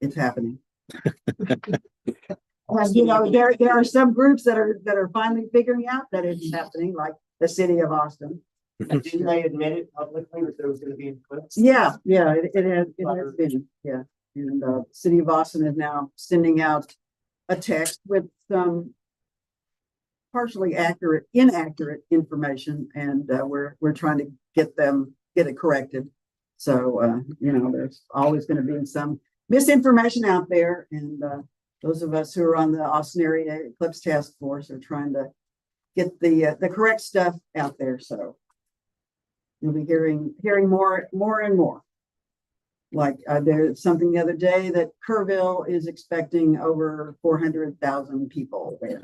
It's happening. There are some groups that are finally figuring out that it's happening, like the city of Austin. Didn't they admit it publicly that there was going to be an eclipse? Yeah, it has been, yeah. And the city of Austin is now sending out a text with some partially inaccurate information, and we're trying to get it corrected. So there's always going to be some misinformation out there, and those of us who are on the Austin Area Eclipse Task Force are trying to get the correct stuff out there. So you'll be hearing more and more. Like there's something the other day that Kerrville is expecting over 400,000 people there.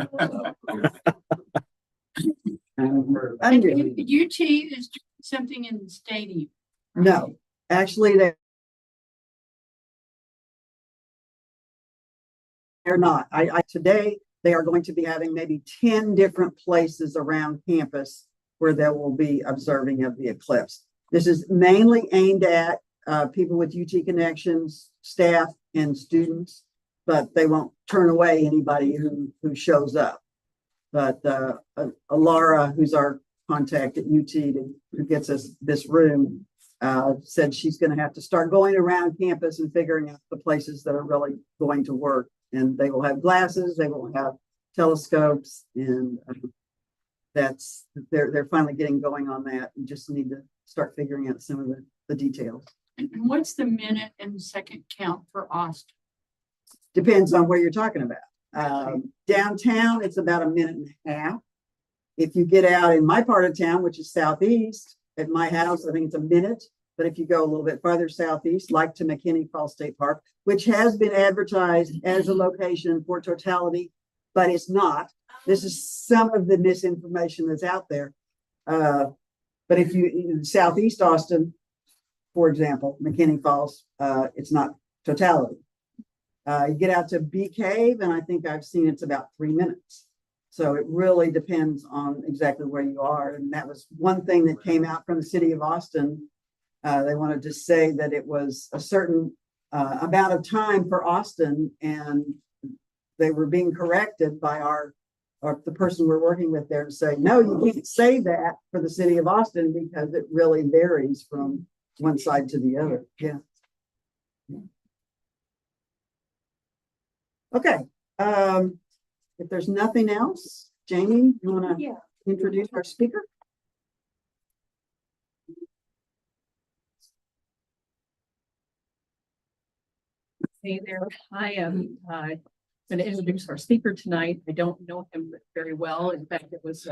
UT is doing something in the stadium. No, actually they're not. Today they are going to be having maybe 10 different places around campus where they will be observing of the eclipse. This is mainly aimed at people with UT connections, staff, and students, but they won't turn away anybody who shows up. But Laura, who's our contact at UT who gets us this room, said she's going to have to start going around campus and figuring out the places that are really going to work. And they will have glasses, they will have telescopes, and they're finally getting going on that. You just need to start figuring out some of the details. And what's the minute and second count for Austin? Depends on where you're talking about. Downtown, it's about 1.5 minutes. If you get out in my part of town, which is southeast, at my house, I think it's 1 minute. But if you go a little bit farther southeast, like to McKinney Falls State Park, which has been advertised as a location for totality, but it's not. This is some of the misinformation that's out there. But if you in southeast Austin, for example, McKinney Falls, it's not totality. You get out to Bee Cave, and I think I've seen it's about 3 minutes. So it really depends on exactly where you are. And that was one thing that came out from the city of Austin They wanted to say that it was a certain amount of time for Austin, and they were being corrected by or the person we're working with there to say, no, you can't say that for the city of Austin because it really varies from one side to the other. Yeah. Okay. If there's nothing else, Jamie, you want to introduce our speaker? Hey there, I am going to introduce our speaker tonight. I don't know him very well. In fact, it was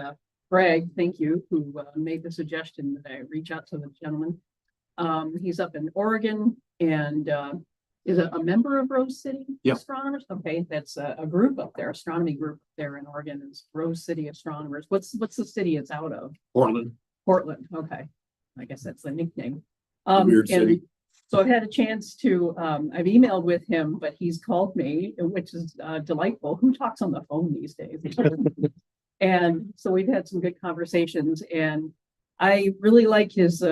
Greg, thank you, who made the suggestion that I reach out to the gentleman. He's up in Oregon and is a member of Rose City Astronomers. Okay, that's a group up there, astronomy group there in Oregon is Rose City Astronomers. What's the city it's out of? Portland. Portland, okay. I guess that's the nickname. Weird city. So I've had a chance to, I've emailed with him, but he's called me, which is delightful. Who talks on the phone these days? And so we've had some good conversations, and I really like his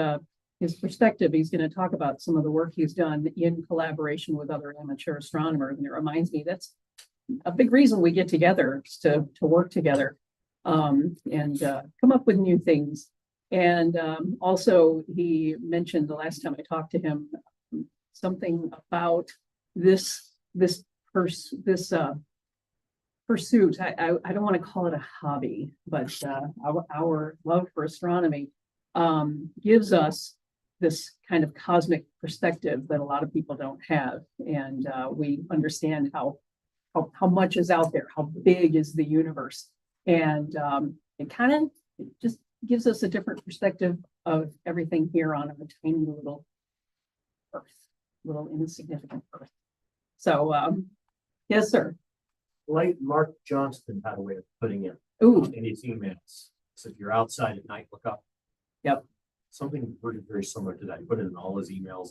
perspective. He's going to talk about some of the work he's done in collaboration with other amateur astronomers. And it reminds me that's a big reason we get together to work together and come up with new things. And also he mentioned the last time I talked to him something about this pursuit. I don't want to call it a hobby, but our love for astronomy gives us this kind of cosmic perspective that a lot of people don't have, and we understand how much is out there, how big is the universe, and it just gives us a different perspective of everything here on a tiny little Earth, little insignificant Earth. So, yes, sir. Like Mark Johnston had a way of putting it in his emails. So if you're outside at night, look up. Yep. Something very, very similar to that. He put it in all his emails.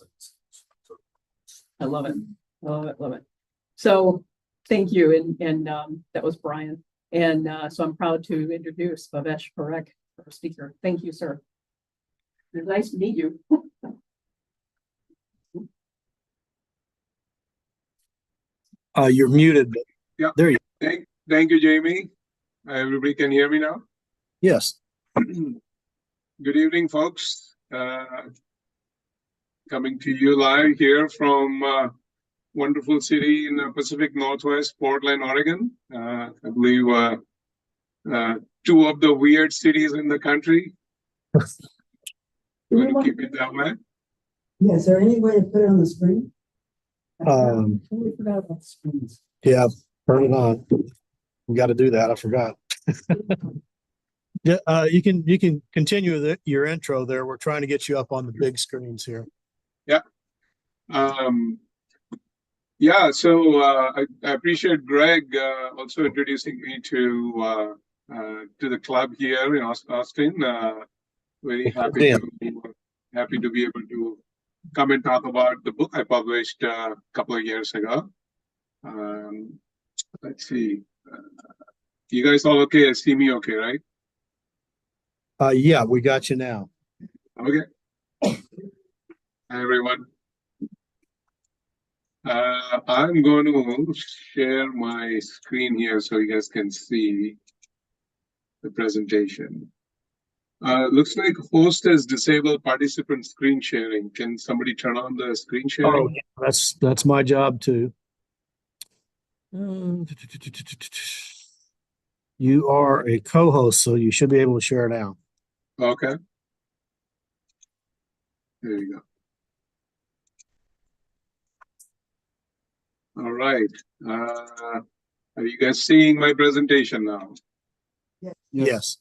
I love it. Love it. Love it. So thank you. And that was Brian. And so I'm proud to introduce Bhavesh Parekh, our speaker. Thank you, sir. It's nice to meet you. You're muted. Yeah. There you go. Thank you, Jamie. Everybody can hear me now? Yes. Good evening, folks. Coming to you live here from wonderful city in the Pacific Northwest, Portland, Oregon. I believe two of the weird cities in the country. We're going to keep it that way. Yeah, is there any way to put it on the screen? Totally forgot about the screens. Yeah, turn it on. We got to do that. I forgot. Yeah, you can continue your intro there. We're trying to get you up on the big screens here. Yeah. Yeah, so I appreciate Greg also introducing me to the club here in Austin. Very happy to be able to come and talk about the book I published a couple of years ago. Let's see. You guys all okay? See me okay, right? Yeah, we got you now. Okay. Hi, everyone. I'm going to share my screen here so you guys can see the presentation. Looks like host has disabled participant screen sharing. Can somebody turn on the screen sharing? Oh, yeah, that's my job too. You are a co-host, so you should be able to share now. Okay. There you go. All right. Are you guys seeing my presentation now? Yes.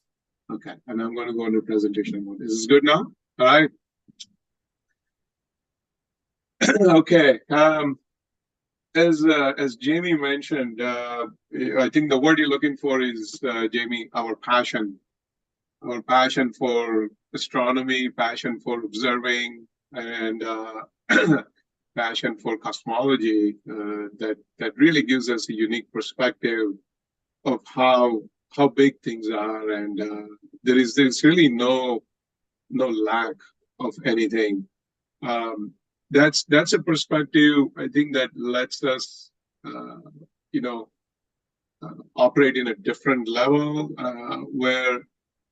Okay. And I'm going to go into presentation mode. Is this good now? All right. Okay. As Jamie mentioned, I think the word you're looking for is, Jamie, our passion for astronomy, passion for observing, and passion for cosmology that really gives us a unique perspective of how big things are, and there's really no lack of anything That's a perspective I think that lets us, you know, operate in a different level where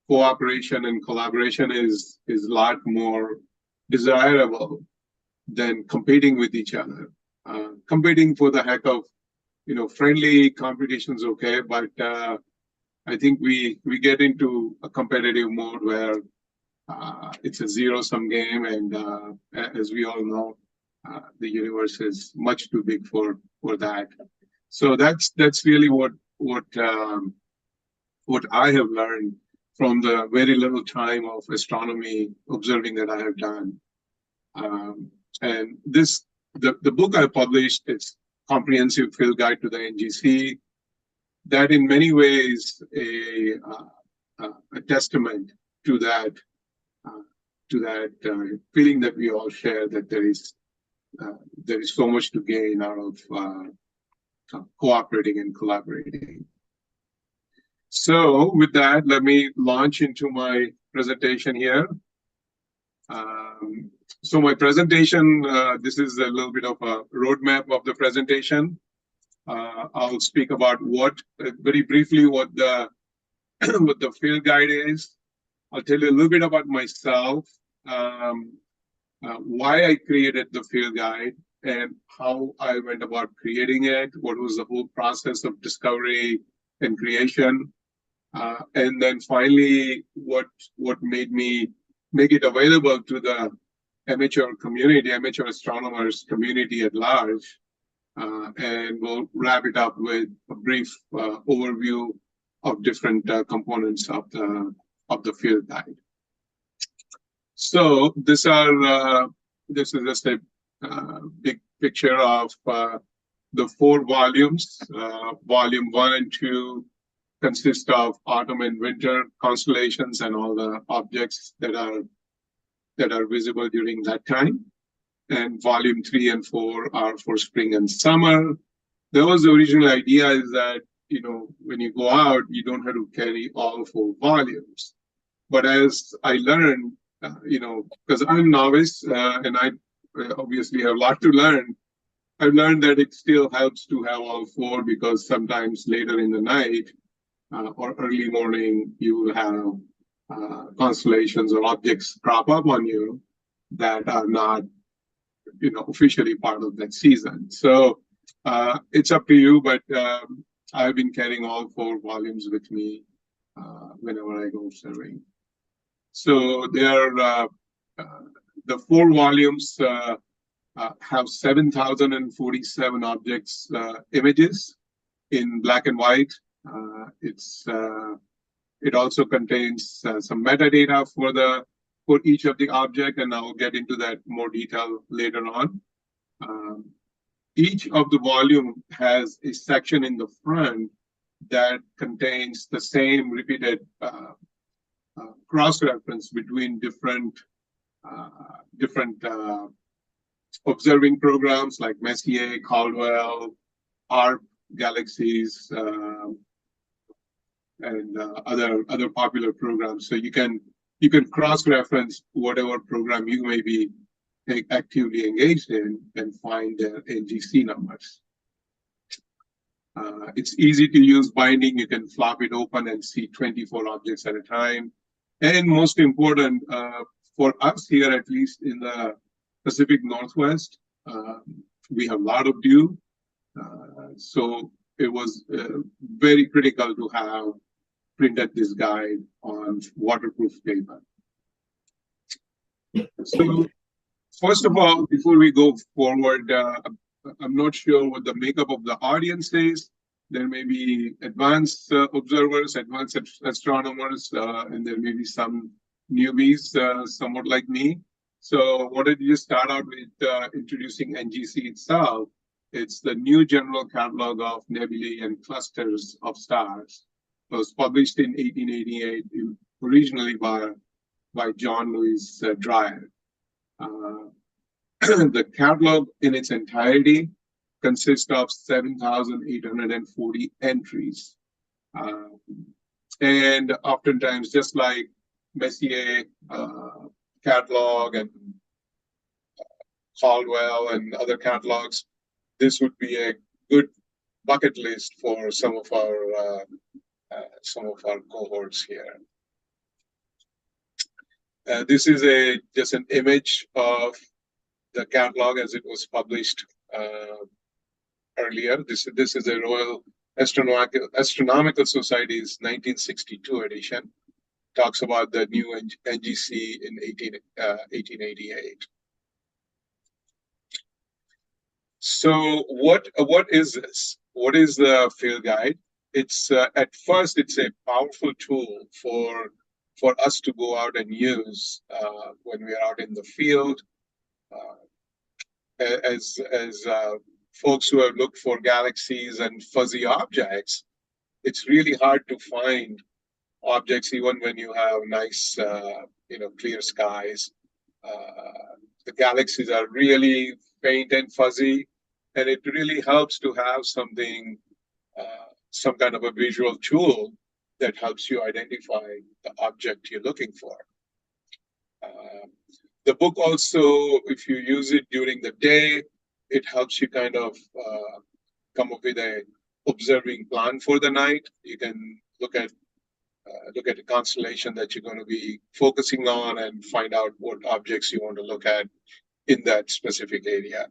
cooperation and collaboration is a lot more desirable than competing with each other. Competing for the heck of, you know, friendly competition's okay, but I think we get into a competitive mode where it's a zero-sum game, and as we all know, the universe is much too big for that. So that's really what I have learned from the very little time of astronomy observing that I have done. And the book I published, it's Comprehensive Field Guide to the NGC, that in many ways a testament to that feeling that we all share, that there is so much to gain out of cooperating and collaborating. So with that, let me launch into my presentation here. So my presentation, this is a little bit of a roadmap of the presentation. I'll speak about very briefly what the what the field guide is. I'll tell you a little bit about myself, why I created the field guide, and how I went about creating it, what was the whole process of discovery and creation. And then finally, what made me make it available to the amateur community, amateur astronomers community at large. And we'll wrap it up with a brief overview of different components of the field guide. So this is just a big picture of the 4 volumes. Volume 1 and 2 consist of autumn and winter constellations and all the objects that are visible during that time. And volume 3 and 4 are for spring and summer. There was the original idea is that, you know, when you go out, you don't have to carry all 4 volumes. But as I learned, you know, because I'm a novice and I obviously have a lot to learn, I've learned that it still helps to have all 4, because sometimes later in the night or early morning, you will have constellations or objects crop up on you that are not, you know, officially part of that season. So it's up to you, but I've been carrying all 4 volumes with me whenever I go observing. So the 4 volumes have 7,047 objects, images in black and white. It also contains some metadata for each of the object, and I'll get into that more detail later on. Each of the volume has a section in the front that contains the same repeated cross-reference between different observing programs like Messier, Caldwell, ARP, Galaxies, and other popular programs. So you can cross-reference whatever program you may be actively engaged in and find their NGC numbers. It's easy to use binding. You can flop it open and see 24 objects at a time. And most important, for us here, at least in the Pacific Northwest, we have a lot of dew. So it was very critical to have printed this guide on waterproof paper. So first of all, before we go forward, I'm not sure what the makeup of the audience is. There may be advanced observers, advanced astronomers, and there may be some newbies, somewhat like me. So what did you start out with introducing NGC itself? It's the new general catalog of nebulae and clusters of stars. It was published in 1888, originally by John Lewis Dreyer. The catalog in its entirety consists of 7,840 entries. And oftentimes, just like Messier catalog and Caldwell and other catalogs, this would be a good bucket list for some of our cohorts here. This is just an image of the catalog as it was published earlier. This is a Royal Astronomical Society's 1962 edition. Talks about the new NGC in 1888. So what is this? What is the field guide? It's at first it's a powerful tool for us to go out and use when we are out in the field. As folks who have looked for galaxies and fuzzy objects, it's really hard to find objects even when you have nice, clear skies. The galaxies are really faint and fuzzy, and it really helps to have something, some kind of a visual tool that helps you identify the object you're looking for. The book also, if you use it during the day, it helps you kind of come up with a observing plan for the night. You can look at the constellation that you're going to be focusing on and find out what objects you want to look at in that specific area.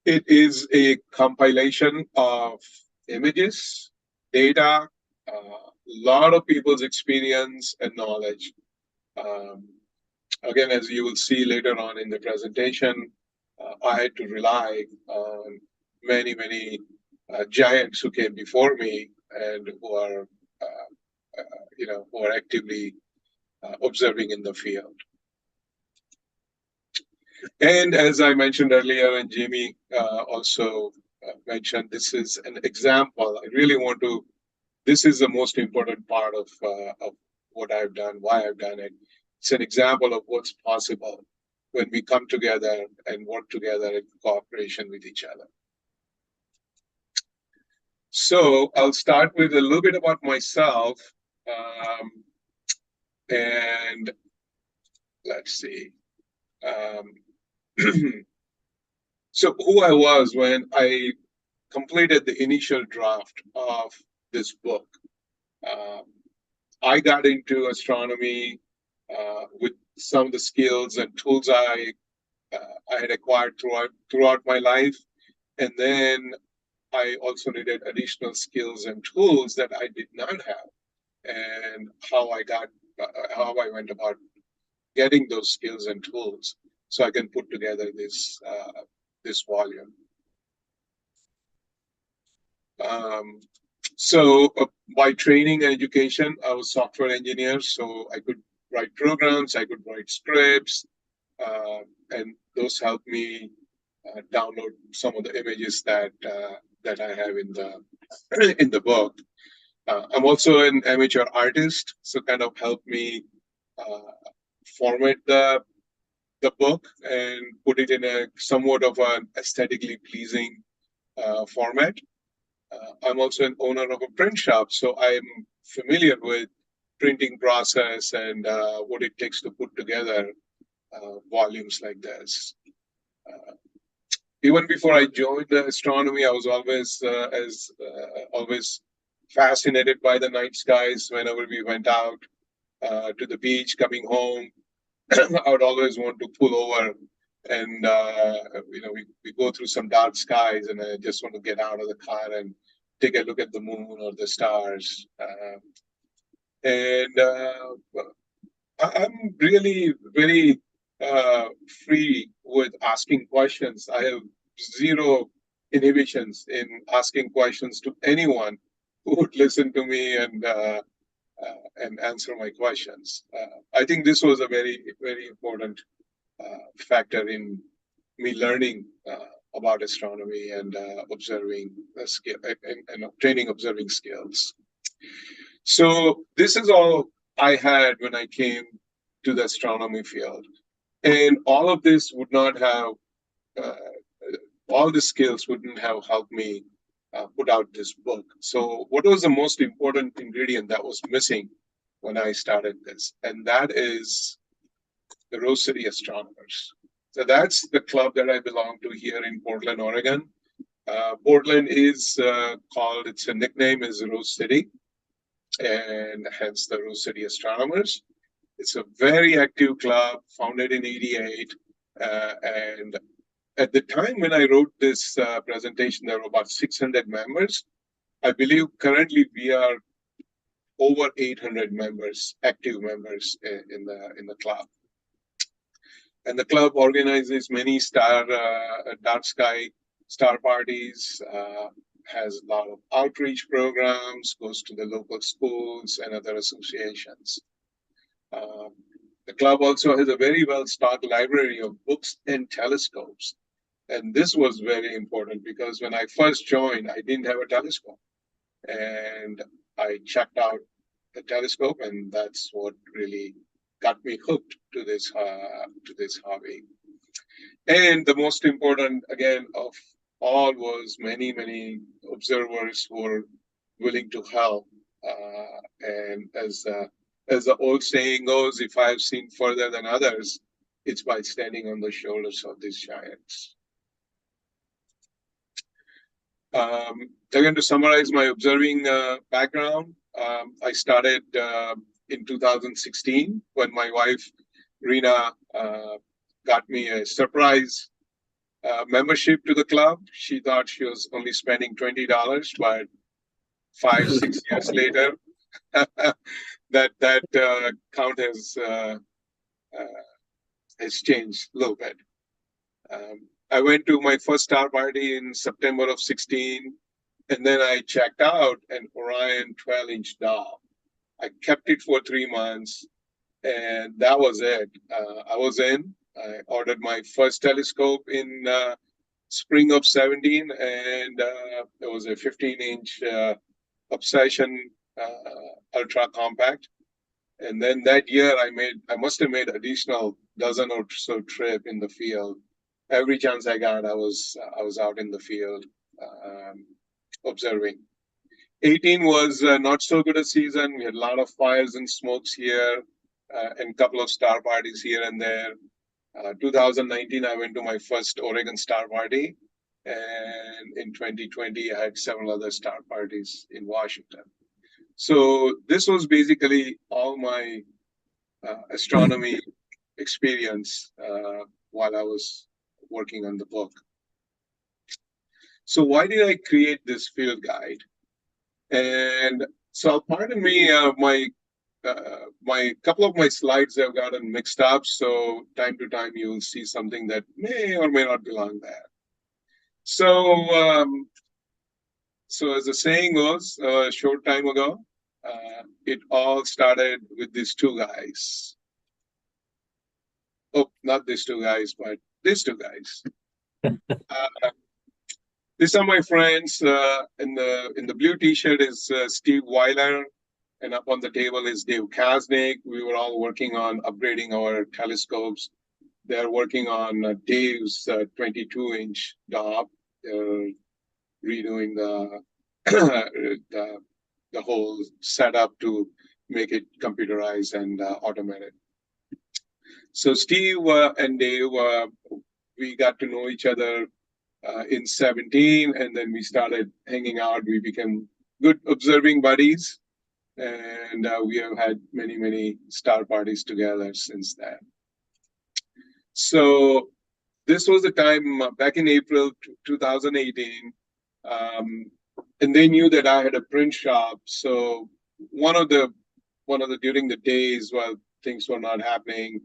It is a compilation of images, data, a lot of people's experience and knowledge. Again, as you will see later on in the presentation, I had to rely on many giants who came before me and who are actively observing in the field. And as I mentioned earlier, and Jamie also mentioned, this is an example. I really want to. This is the most important part of what I've done, why I've done it. It's an example of what's possible when we come together and work together in cooperation with each other. So I'll start with a little bit about myself. And let's see. So who I was when I completed the initial draft of this book. I got into astronomy with some of the skills and tools I had acquired throughout my life, and then I also needed additional skills and tools that I did not have, and how I went about getting those skills and tools so I can put together this volume. So by training and education, I was a software engineer, so I could write programs, I could write scripts, and those helped me download some of the images that I have in the book. I'm also an amateur artist, so kind of helped me format the book and put it in a somewhat of an aesthetically pleasing format. I'm also an owner of a print shop, so I'm familiar with printing process and what it takes to put together volumes like this. Even before I joined astronomy, I was always fascinated by the night skies. Whenever we went out to the beach, coming home, I would always want to pull over and we go through some dark skies, and I just want to get out of the car and take a look at the moon or the stars. I'm really very free with asking questions. I have zero inhibitions in asking questions to anyone who would listen to me and answer my questions. I think this was a very important factor in me learning about astronomy and observing skill and obtaining observing skills. So this is all I had when I came to the astronomy field, and all of this would not have all the skills wouldn't have helped me put out this book. So what was the most important ingredient that was missing when I started this? And that is the Rose City Astronomers. So that's the club that I belong to here in Portland, Oregon. Portland is called, its a nickname is Rose City, and hence the Rose City Astronomers. It's a very active club, founded in '88. And at the time when I wrote this presentation, there were about 600 members. I believe currently we are over 800 members, active members in the club. And the club organizes many dark sky star parties, has a lot of outreach programs, goes to the local schools and other associations. The club also has a very well-stocked library of books and telescopes. And this was very important because when I first joined, I didn't have a telescope. And I checked out the telescope, and that's what really got me hooked to this hobby. And the most important, again, of all was many observers who were willing to help. And as the old saying goes, if I've seen further than others, it's by standing on the shoulders of these giants. Again, to summarize my observing background, I started in 2016 when my wife, Rena, got me a surprise membership to the club. She thought she was only spending $20, but 5-6 years later, that count has changed a little bit. I went to my first star party in September of 16, and then I checked out an Orion 12-inch Dove. I kept it for 3 months, and that was it. I was in. I ordered my first telescope in spring of 17, and it was a 15-inch Obsession ultra compact. And then that year I must have made additional dozen or so trip in the field. Every chance I got, I was out in the field observing. 18 was not so good a season. We had a lot of fires and smokes here, and a couple of star parties here and there. 2019, I went to my first Oregon star party, and in 2020, I had several other star parties in Washington. So this was basically all my astronomy experience while I was working on the book. So why did I create this field guide? And so pardon me, my couple of my slides have gotten mixed up. So time to time you will see something that may or may not belong there. So, so as the saying goes, a short time ago, it all started with these two guys. Oh, not these two guys, but these two guys. These are my friends. In the blue T-shirt is Steve Weiler, and up on the table is Dave Kasnick. We were all working on upgrading our telescopes. They're working on Dave's 22-inch Dove. They're redoing the whole setup to make it computerized and automated. So Steve and Dave, we got to know each other in 17, and then we started hanging out. We became good observing buddies, and we have had many star parties together since then. So this was the time back in April 2018, and they knew that I had a print shop. So one of the during the days while things were not happening,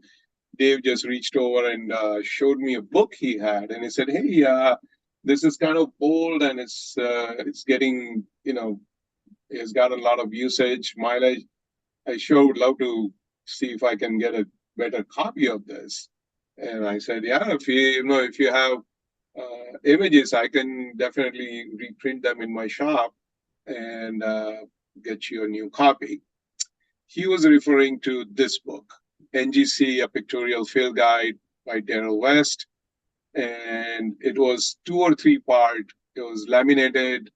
Dave just reached over and showed me a book he had, and he said, "Hey, this is kind of old, and it's getting, it's got a lot of usage, mileage. I sure would love to see if I can get a better copy of this." And I said, "Yeah, if you have images, I can definitely reprint them in my shop and get you a new copy." He was referring to this book, NGC, A Pictorial Field Guide by Daryl West. And it was 2 or 3 part. It was laminated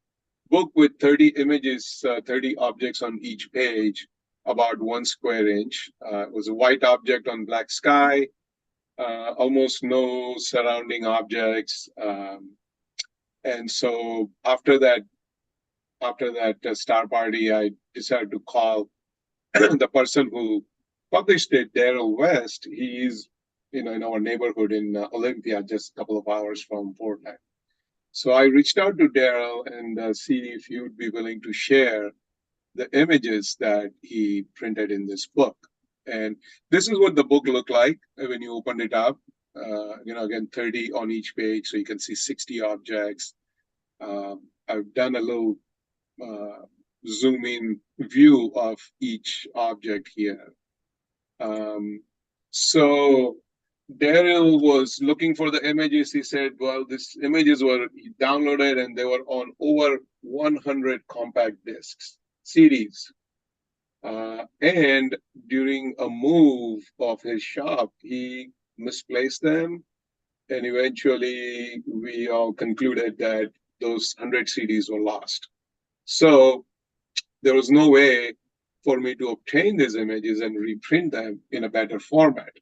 book with 30 images, 30 objects on each page. about 1 square inch. It was a white object on black sky, almost no surrounding objects. And so after that star party, I decided to call the person who published it, Daryl West. He's in our neighborhood in Olympia, just a couple of hours from Portland. So I reached out to Daryl and see if he would be willing to share the images that he printed in this book. And this is what the book looked like when you opened it up. Again, 30 on each page, so you can see 60 objects. I've done a little zoom in view of each object here. So Daryl was looking for the images. He said, well, these images were downloaded and they were on over 100 compact discs, CDs. And during a move of his shop, he misplaced them. And eventually we all concluded that those 100 CDs were lost. So there was no way for me to obtain these images and reprint them in a better format.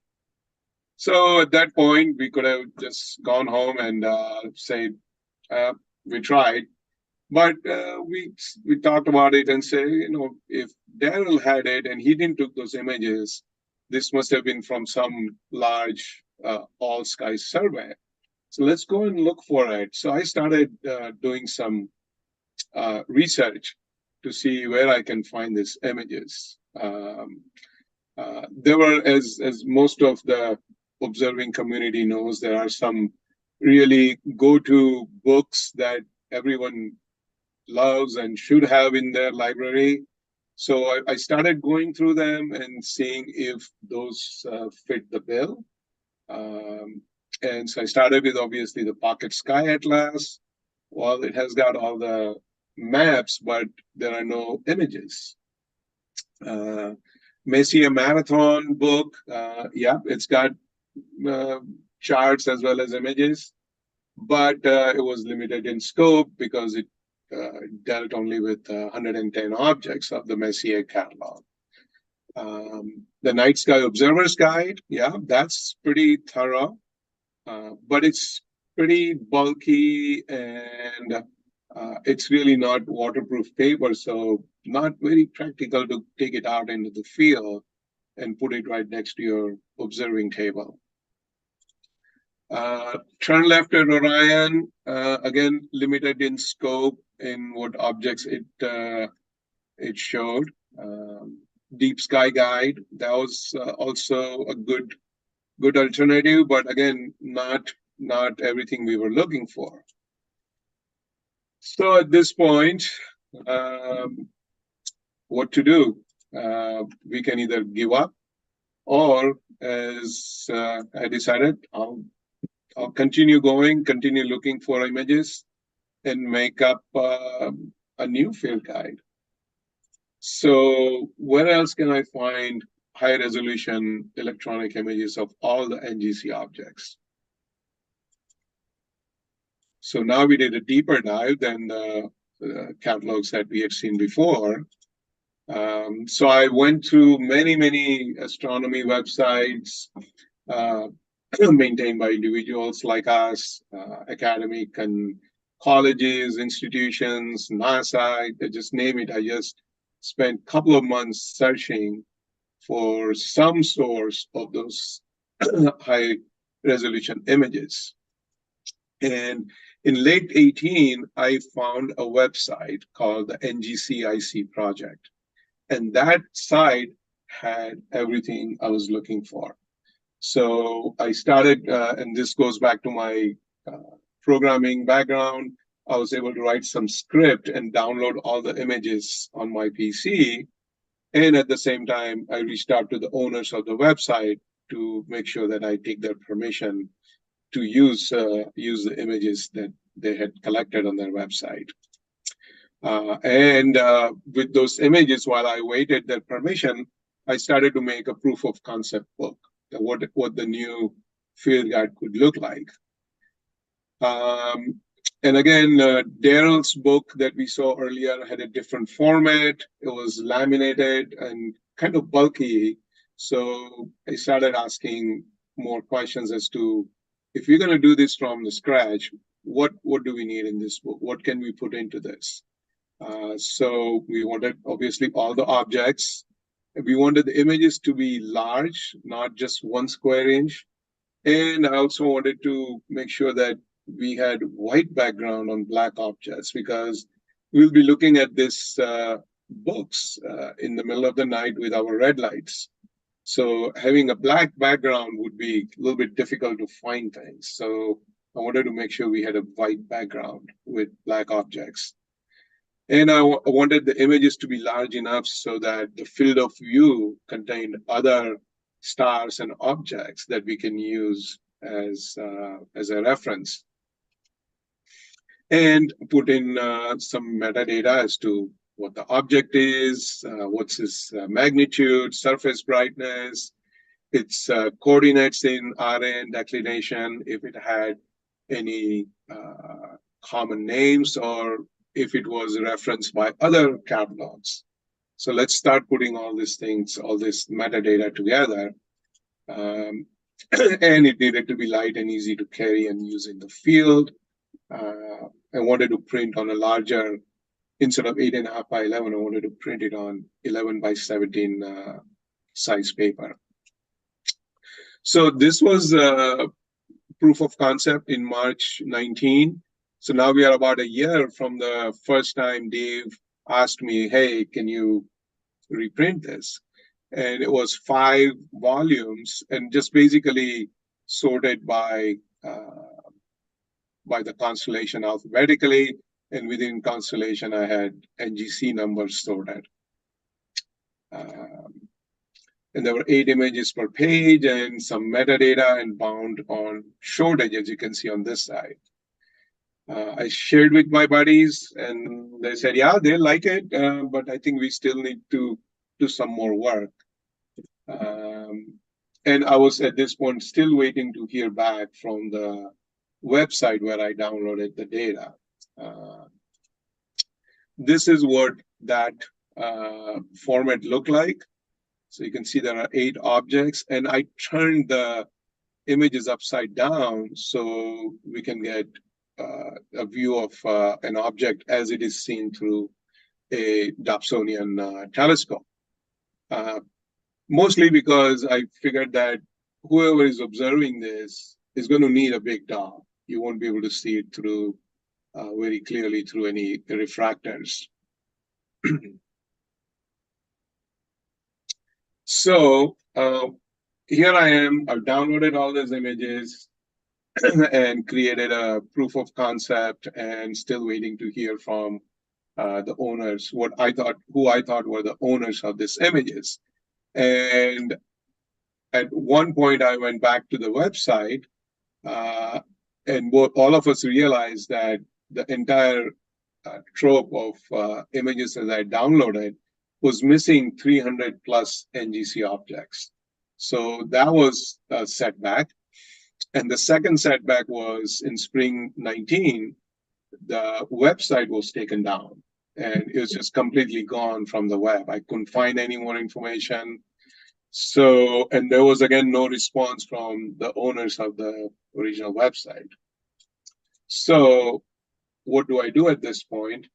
So at that point, we could have just gone home and said, we tried. But we talked about it and say, if Daryl had it and he didn't took those images, this must have been from some large all sky survey. So let's go and look for it. So I started doing some research to see where I can find these images. There were, as most of the observing community knows, there are some really go-to books that everyone loves and should have in their library. So I started going through them and seeing if those fit the bill. And so I started with obviously the Pocket Sky Atlas. Well, it has got all the maps, but there are no images. Messier Marathon book, it's got charts as well as images, but it was limited in scope because it dealt only with 110 objects of the Messier catalog. The Night Sky Observer's Guide, that's pretty thorough, but it's pretty bulky and it's really not waterproof paper, so not very practical to take it out into the field and put it right next to your observing table. Turn Left at Orion, again, limited in scope in what objects it showed. Deep Sky Guide, that was also a good alternative, but again, not everything we were looking for. So at this point, what to do? We can either give up, or as I decided, I'll continue going, continue looking for images, and make up a new field guide. So where else can I find high resolution electronic images of all the NGC objects? So now we did a deeper dive than the catalogs that we had seen before. So I went through many astronomy websites maintained by individuals like us, academic and colleges, institutions, NASA, just name it. I just spent a couple of months searching for some source of those high resolution images. And in late 2018, I found a website called the NGCIC project. And that site had everything I was looking for. So I started, and this goes back to my programming background. I was able to write some script and download all the images on my PC. And at the same time, I reached out to the owners of the website to make sure that I take their permission to use the images that they had collected on their website. And with those images, while I waited their permission, I started to make a proof of concept book, what the new field guide could look like. And again, Daryl's book that we saw earlier had a different format. It was laminated and kind of bulky. So I started asking more questions as to, if we're going to do this from the scratch, what do we need in this book? What can we put into this? So we wanted, obviously, all the objects. We wanted the images to be large, not just 1 square inch. And I also wanted to make sure that we had white background on black objects, because we'll be looking at this books in the middle of the night with our red lights. So having a black background would be a little bit difficult to find things. So I wanted to make sure we had a white background with black objects. And I wanted the images to be large enough so that the field of view contained other stars and objects that we can use as a reference. And put in some metadata as to what the object is, what's its magnitude, surface brightness, its coordinates in RN, declination, if it had any common names, or if it was referenced by other catalogs. So let's start putting all these things, all this metadata together. And it needed to be light and easy to carry and use in the field. I wanted to print on a larger, instead of 8.5 by 11, I wanted to print it on 11 by 17 size paper. So this was proof of concept in March 19. So now we are about a year from the first time Dave asked me, hey, can you reprint this? And it was 5 volumes and just basically sorted by the constellation alphabetically. And within constellation, I had NGC numbers sorted. And there were 8 images per page and some metadata and bound on shortage, as you can see on this side. I shared with my buddies and they said, yeah, they like it, but I think we still need to do some more work. And I was at this point still waiting to hear back from the website where I downloaded the data. This is what that format looked like. So you can see there are 8 objects, and I turned the images upside down so we can get a view of an object as it is seen through a Dobsonian telescope. Mostly because I figured that whoever is observing this is going to need a big dog. You won't be able to see it through very clearly through any refractors. So here I am. I've downloaded all these images and created a proof of concept, and still waiting to hear from the owners, who I thought were the owners of these images. And at one point, I went back to the website, and all of us realized that the entire trove of images that I downloaded was missing 300 plus NGC objects. So that was a setback. And the second setback was in spring 19, the website was taken down and it was just completely gone from the web. I couldn't find any more information. So, and there was again no response from the owners of the original website. So what do I do at this point?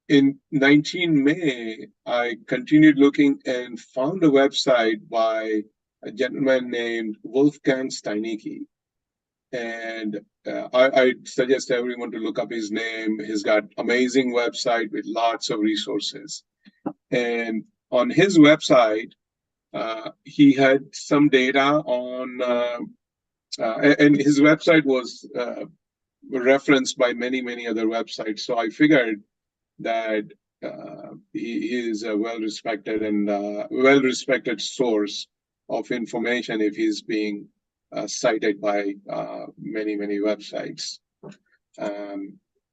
In 19 May, I continued looking and found a website by a gentleman named Wolfgang Steinicki. And I suggest everyone to look up his name. He's got amazing website with lots of resources. And on his website, he had some data on, and his website was referenced by many other websites. So I figured that he is a well-respected and well-respected source of information if he's being cited by many websites.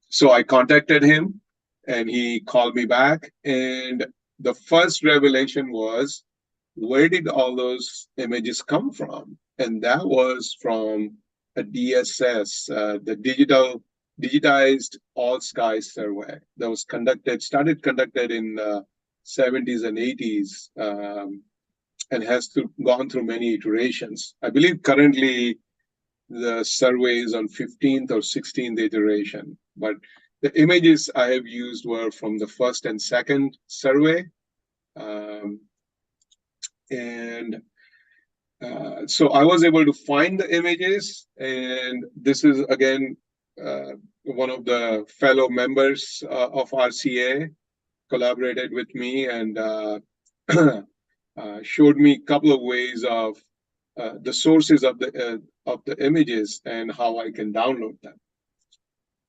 So I contacted him and he called me back, and the first revelation was, where did all those images come from? And that was from a DSS, the Digitized All Skies Survey that was conducted in 70s and 80s, and has gone through many iterations. I believe currently the survey is on 15th or 16th iteration, but the images I have used were from the first and second survey. So I was able to find the images, and this is again one of the fellow members of RCA collaborated with me and showed me a couple of ways of the sources of the images and how I can download them.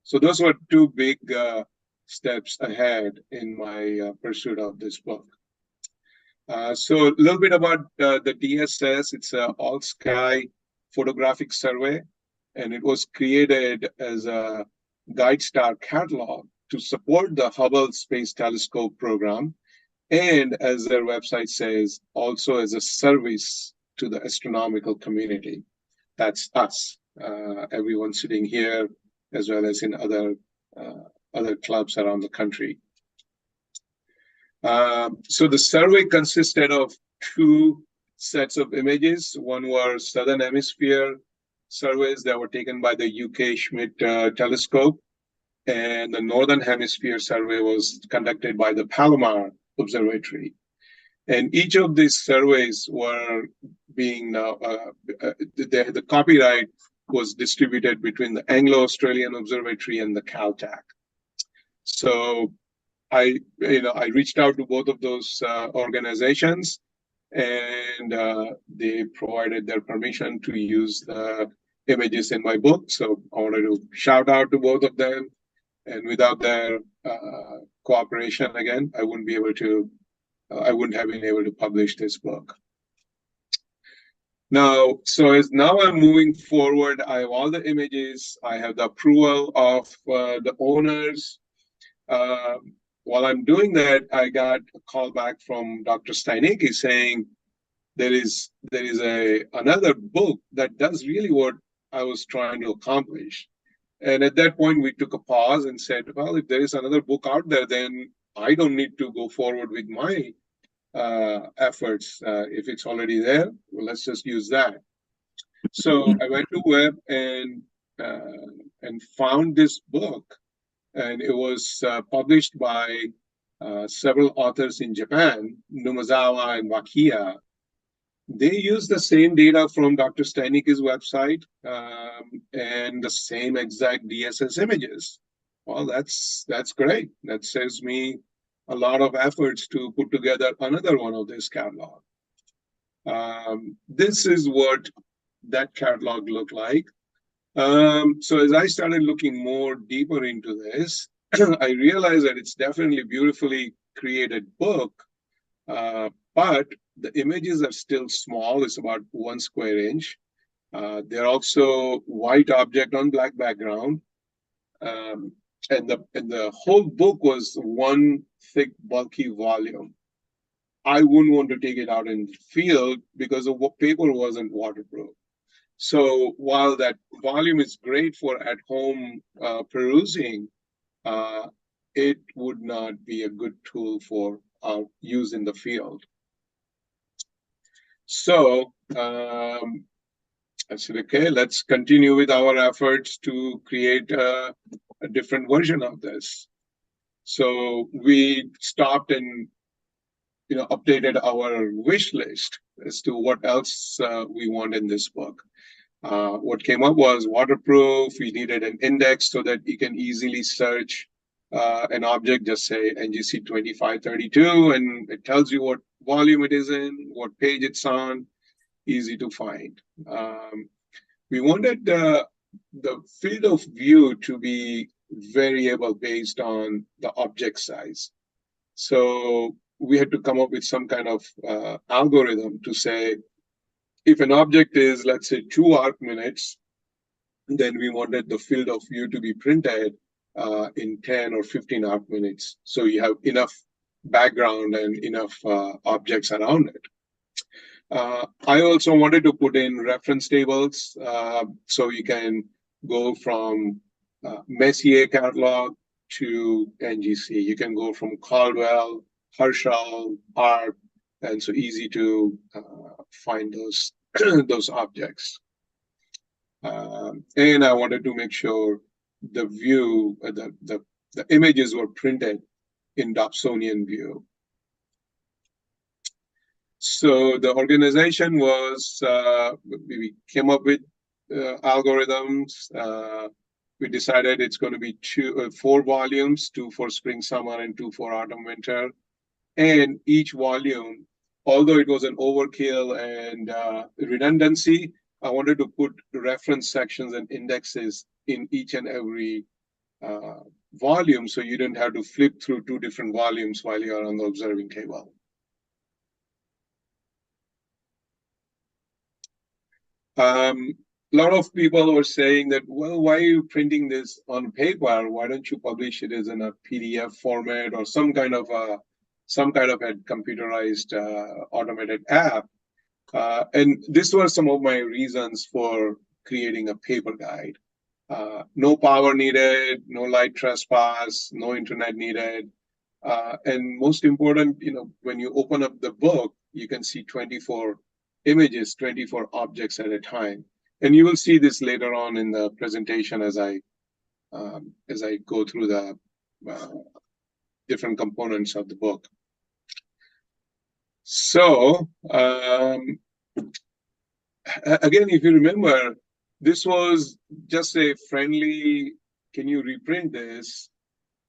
So those were two big steps ahead in my pursuit of this book. So a little bit about the DSS. It's an all-sky photographic survey, and it was created as a GuideStar catalog to support the Hubble Space Telescope program, and as their website says, also as a service to the astronomical community. That's us, everyone sitting here, as well as in other clubs around the country. So the survey consisted of two sets of images. One were Southern Hemisphere surveys that were taken by the UK Schmidt telescope, and the Northern Hemisphere survey was conducted by the Palomar Observatory. And each of these surveys were being the copyright was distributed between the Anglo-Australian Observatory and the Caltech. So I reached out to both of those organizations, and they provided their permission to use the images in my book. So I wanted to shout out to both of them. And without their cooperation, again, I wouldn't have been able to publish this book. Now, as I'm moving forward, I have all the images. I have the approval of the owners. While I'm doing that, I got a call back from Dr. Steinicki saying there is another book that does really what I was trying to accomplish. And at that point, we took a pause and said, well, if there is another book out there, then I don't need to go forward with my efforts. If it's already there, well, let's just use that. So I went to web and found this book, and it was published by several authors in Japan, Numazawa and Wakia. They use the same data from Dr. Steinicki's website and the same exact DSS images. Well, that's great. That saves me a lot of efforts to put together another one of this catalog. This is what that catalog looked like. So as I started looking more deeper into this, I realized that it's definitely a beautifully created book, but the images are still small. It's about 1 square inch. They're also white object on black background. And the whole book was one thick, bulky volume. I wouldn't want to take it out in the field because the paper wasn't waterproof. So while that volume is great for at-home perusing, it would not be a good tool for use in the field. So I said, okay, let's continue with our efforts to create a different version of this. So we stopped and updated our wish list as to what else we want in this book. What came up was waterproof. We needed an index so that you can easily search an object, just say NGC 2532, and it tells you what volume it is in, what page it's on, easy to find. We wanted the field of view to be variable based on the object size. So we had to come up with some kind of algorithm to say, if an object is, let's say, 2 arc minutes, then we wanted the field of view to be printed in 10 or 15 arc minutes. So you have enough background and enough objects around it. I also wanted to put in reference tables so you can go from Messier catalog to NGC. You can go from Caldwell, Herschel, Art, and so easy to find those those objects. And I wanted to make sure the view, the images were printed in Dobsonian view. So the organization was, we came up with algorithms. We decided it's going to be 4 volumes, 2 for spring, summer, and 2 for autumn, winter. And each volume, although it was an overkill and redundancy, I wanted to put reference sections and indexes in each and every volume, so you didn't have to flip through 2 different volumes while you're on the observing table. A lot of people were saying that, well, why are you printing this on paper? Why don't you publish it as in a PDF format or some kind of a computerized automated app? And these were some of my reasons for creating a paper guide. No power needed, no light trespass, no internet needed. And most important, when you open up the book, you can see 24 images, 24 objects at a time. And you will see this later on in the presentation as I go through the different components of the book. So, again, if you remember, this was just a friendly, can you reprint this?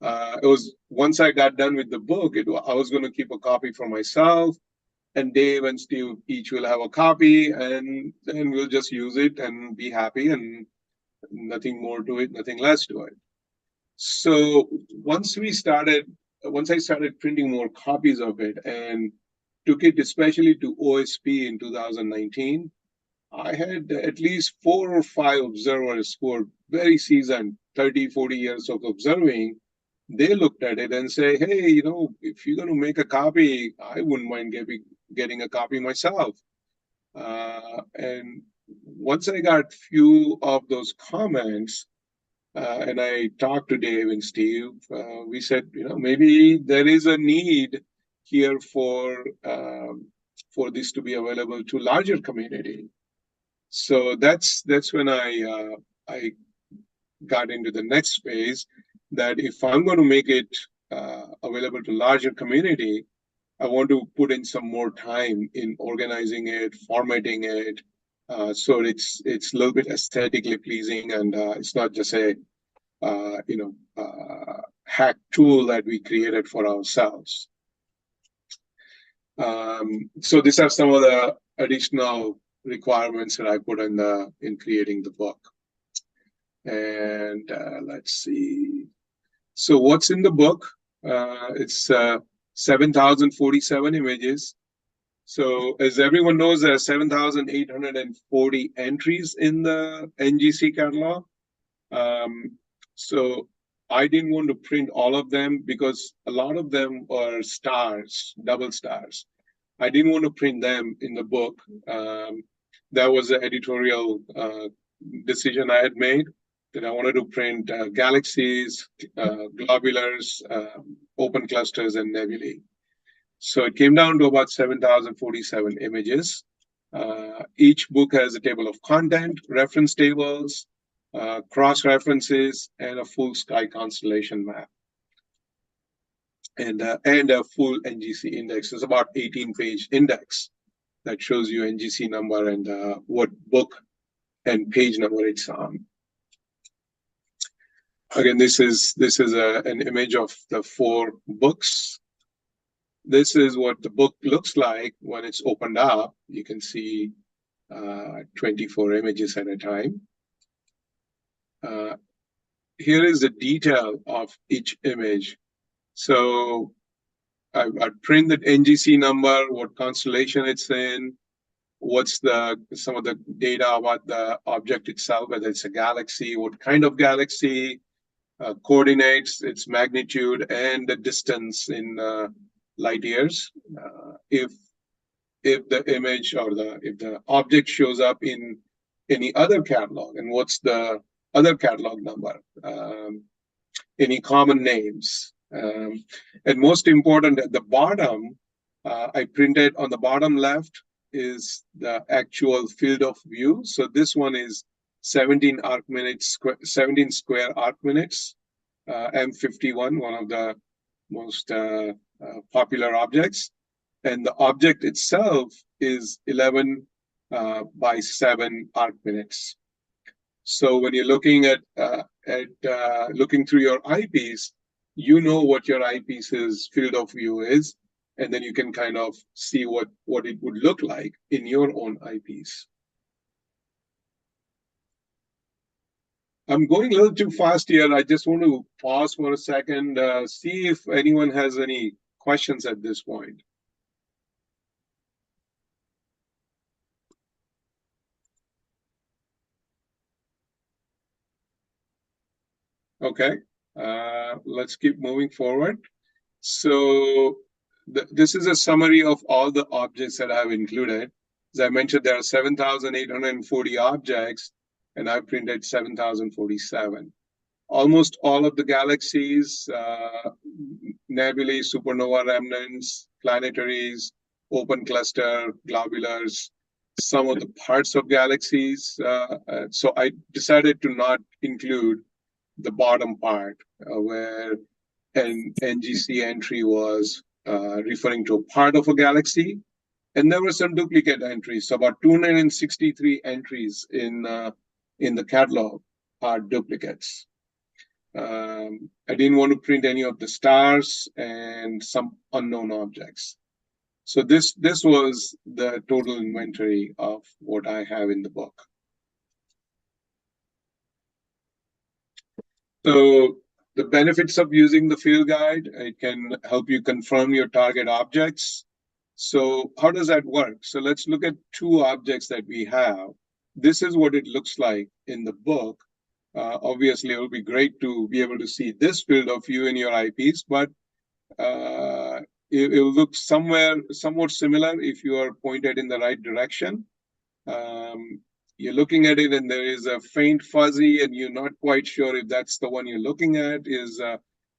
It was, once I got done with the book, I was going to keep a copy for myself, and Dave and Steve each will have a copy, and then we'll just use it and be happy, and nothing more to it, nothing less to it. So once I started printing more copies of it and took it especially to OSP in 2019, I had at least 4 or 5 observers who are very seasoned, 30, 40 years of observing. They looked at it and say, hey, if you're going to make a copy, I wouldn't mind getting a copy myself. And once I got few of those comments, and I talked to Dave and Steve, we said, maybe there is a need here for this to be available to larger community. So that's when I got into the next phase, that if I'm going to make it available to larger community, I want to put in some more time in organizing it, formatting it, so it's a little bit aesthetically pleasing, and it's not just a hack tool that we created for ourselves. So these are some of the additional requirements that I put in creating the book. And let's see. So what's in the book? It's 7,047 images. So as everyone knows, there are 7,840 entries in the NGC catalog. So I didn't want to print all of them because a lot of them are stars, double stars. I didn't want to print them in the book. That was the editorial decision I had made, that I wanted to print galaxies, globulars, open clusters, and nebulae. So it came down to about 7,047 images. Each book has a table of content, reference tables, cross-references, and a full sky constellation map. And a full NGC index. It's about 18-page index that shows you NGC number and what book and page number it's on. Again, this is an image of the 4 books. This is what the book looks like when it's opened up. You can see 24 images at a time. Here is the detail of each image. So I print the NGC number, what constellation it's in, what's some of the data about the object itself, whether it's a galaxy, what kind of galaxy, coordinates, its magnitude, and the distance in light years. If the image or if the object shows up in any other catalog, and what's the other catalog number, any common names, And most important, at the bottom, I printed on the bottom left is the actual field of view. So this one is 17 arc minutes, 17 square arc minutes, M51, one of the most popular objects. And the object itself is 11 by 7 arc minutes. So when you're looking at looking through your eyepiece, you know what your eyepiece's field of view is, and then you can kind of see what it would look like in your own eyepiece. I'm going a little too fast here. I just want to pause for a second, see if anyone has any questions at this point. Okay, let's keep moving forward. So this is a summary of all the objects that I have included. As I mentioned, there are 7,840 objects, and I printed 7,047. Almost all of the galaxies, nebulae, supernova remnants, planetaries, open cluster, globulars, some of the parts of galaxies. So I decided to not include the bottom part where an NGC entry was referring to a part of a galaxy. And there were some duplicate entries. So about 263 entries in the catalog are duplicates. I didn't want to print any of the stars and some unknown objects. So this was the total inventory of what I have in the book. So the benefits of using the field guide, it can help you confirm your target objects. So how does that work? So let's look at two objects that we have. This is what it looks like in the book. Obviously, it will be great to be able to see this field of view in your eyepiece, but it will look somewhat similar if you are pointed in the right direction. You're looking at it and there is a faint fuzzy and you're not quite sure if that's the one you're looking at is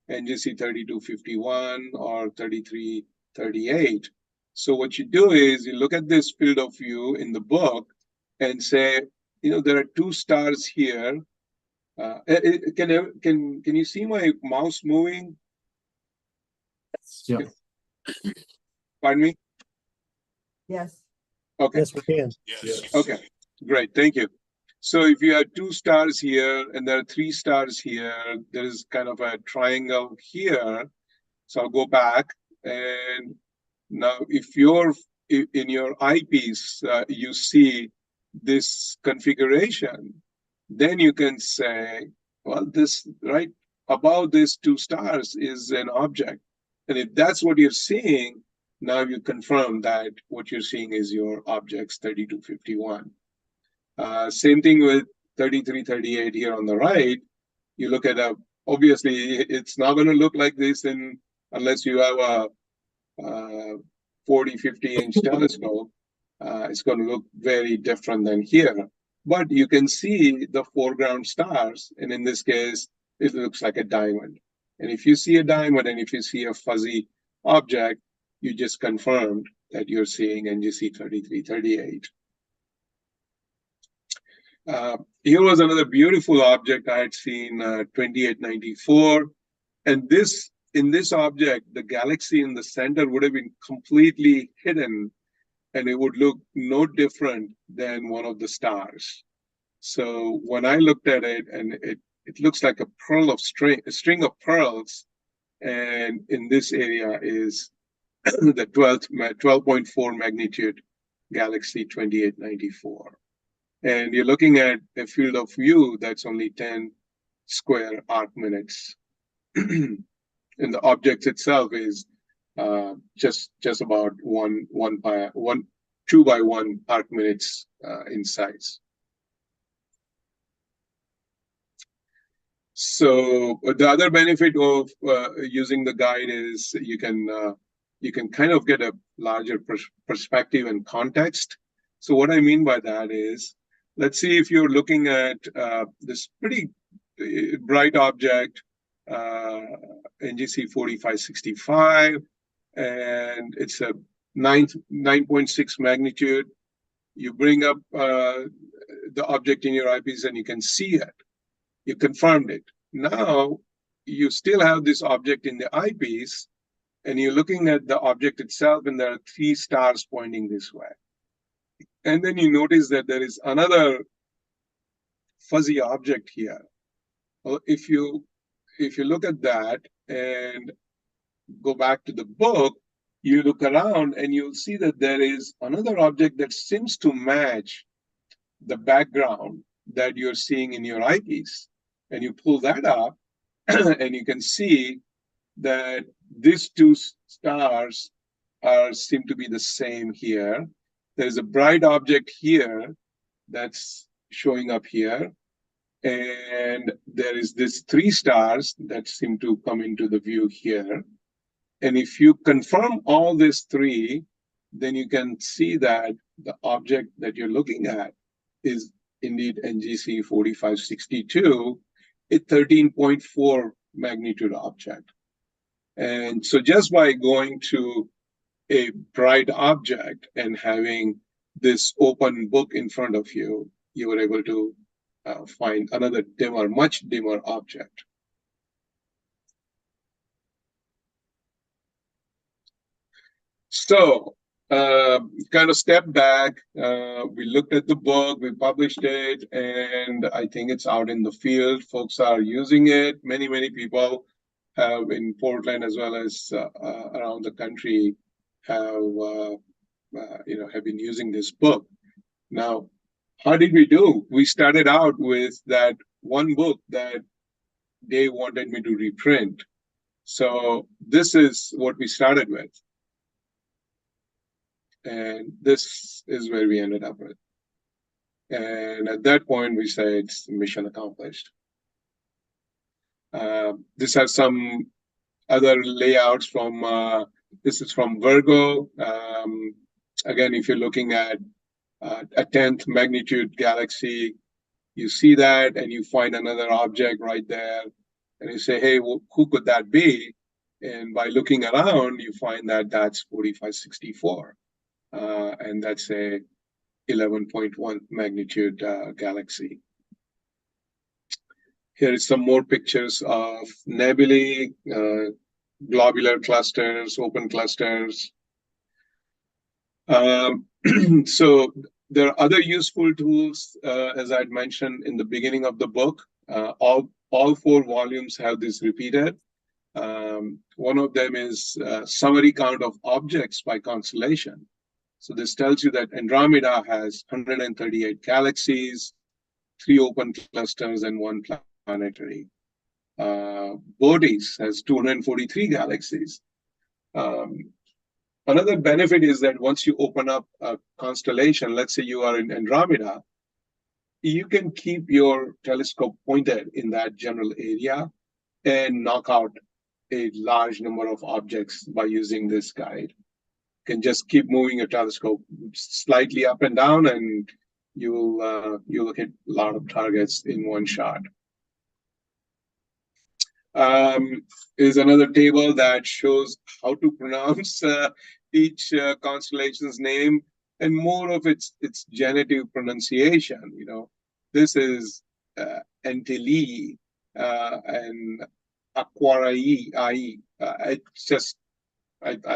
NGC 3251 or 3338. So what you do is you look at this field of view in the book and say, you know, there are two stars here. Can you see my mouse moving? Yeah. Pardon me? Yes. Okay. Yes, we can. Yes. Okay, great, thank you. So if you have two stars here and there are three stars here, there is kind of a triangle here. So I'll go back, and now if you're in your eyepiece, you see this configuration, then you can say, well, this right above these two stars is an object. And if that's what you're seeing, now you confirm that what you're seeing is your objects 3251. Same thing with 3338 here on the right. You look at obviously it's not going to look like this unless you have a 40, 50-inch telescope. It's going to look very different than here. But you can see the foreground stars, and in this case, it looks like a diamond. And if you see a diamond and if you see a fuzzy object, you just confirmed that you're seeing NGC 3338. Here was another beautiful object I had seen, 2894. And in this object, the galaxy in the center would have been completely hidden, and it would look no different than one of the stars. So when I looked at it, and it looks like a string of pearls, and in this area is the 12.4 magnitude galaxy 2894. And you're looking at a field of view that's only 10 square arc minutes. And the object itself is just about 2 by 1 arc minutes in size. So the other benefit of using the guide is you can kind of get a larger perspective and context. So what I mean by that is, let's see if you're looking at this pretty bright object NGC 4565, and it's a 9.6 magnitude. You bring up the object in your eyepiece and you can see it. You confirmed it. Now you still have this object in the eyepiece, and you're looking at the object itself, and there are 3 stars pointing this way. And then you notice that there is another fuzzy object here. Well, if you look at that and go back to the book, you look around and you'll see that there is another object that seems to match the background that you're seeing in your eyepiece. And you pull that up and you can see that these 2 stars seem to be the same here. There's a bright object here that's showing up here. And there is this 3 stars that seem to come into the view here. And if you confirm all these 3, then you can see that the object that you're looking at is indeed NGC 4562, a 13.4 magnitude object. And so just by going to a bright object and having this open book in front of you, you were able to find another dimmer, much dimmer object. So, kind of step back, we looked at the book, we published it, and I think it's out in the field. Folks are using it. Many people have in Portland as well as around the country have been using this book. Now, how did we do? We started out with that one book that they wanted me to reprint. So this is what we started with. And this is where we ended up with. And at that point, we said it's mission accomplished. This has some other layouts from, this is from Virgo. Again, if you're looking at a 10th magnitude galaxy, you see that and you find another object right there. And you say, hey, well, who could that be? And by looking around, you find that that's 4564. And that's a 11.1 magnitude galaxy. Here is some more pictures of nebulae, globular clusters, open clusters. So there are other useful tools, as I'd mentioned in the beginning of the book. All 4 volumes have this repeated. One of them is summary count of objects by constellation. So this tells you that Andromeda has 138 galaxies, 3 open clusters, and 1 planetary. Bootes has 243 galaxies. Another benefit is that once you open up a constellation, let's say you are in Andromeda, you can keep your telescope pointed in that general area and knock out a large number of objects by using this guide. You can just keep moving your telescope slightly up and down, and you'll hit a lot of targets in one shot. Is another table that shows how to pronounce each constellation's name and more of its genitive pronunciation. You know, this is Antilli and Aquarii. I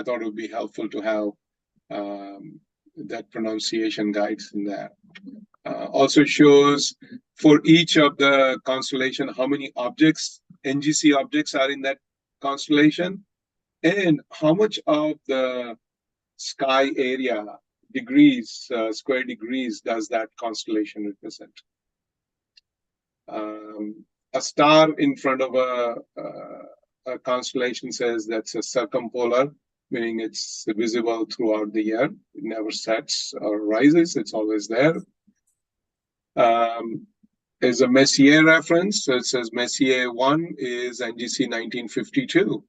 thought it would be helpful to have that pronunciation guides in there. Also shows for each of the constellation how many objects, NGC objects, are in that constellation, and how much of the sky area, degrees, square degrees, does that constellation represent. A star in front of a constellation says that's a circumpolar, meaning it's visible throughout the year. It never sets or rises, it's always there. There's a Messier reference. So it says Messier 1 is NGC 1952.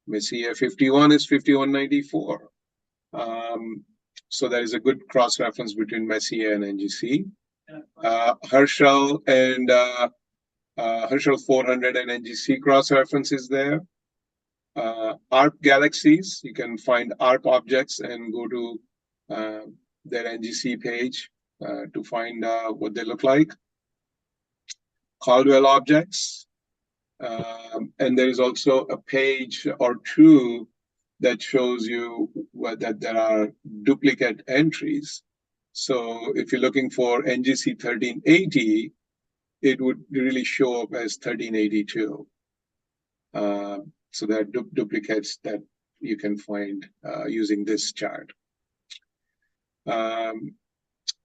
Messier 51 is 5194. So there is a good cross-reference between Messier and NGC. Herschel and Herschel 400 and NGC cross-reference is there. ARP galaxies, you can find ARP objects and go to their NGC page to find what they look like. Caldwell objects. And there is also a page or two that shows you that there are duplicate entries. So if you're looking for NGC 1380, it would really show up as 1382. So there are duplicates that you can find using this chart. Here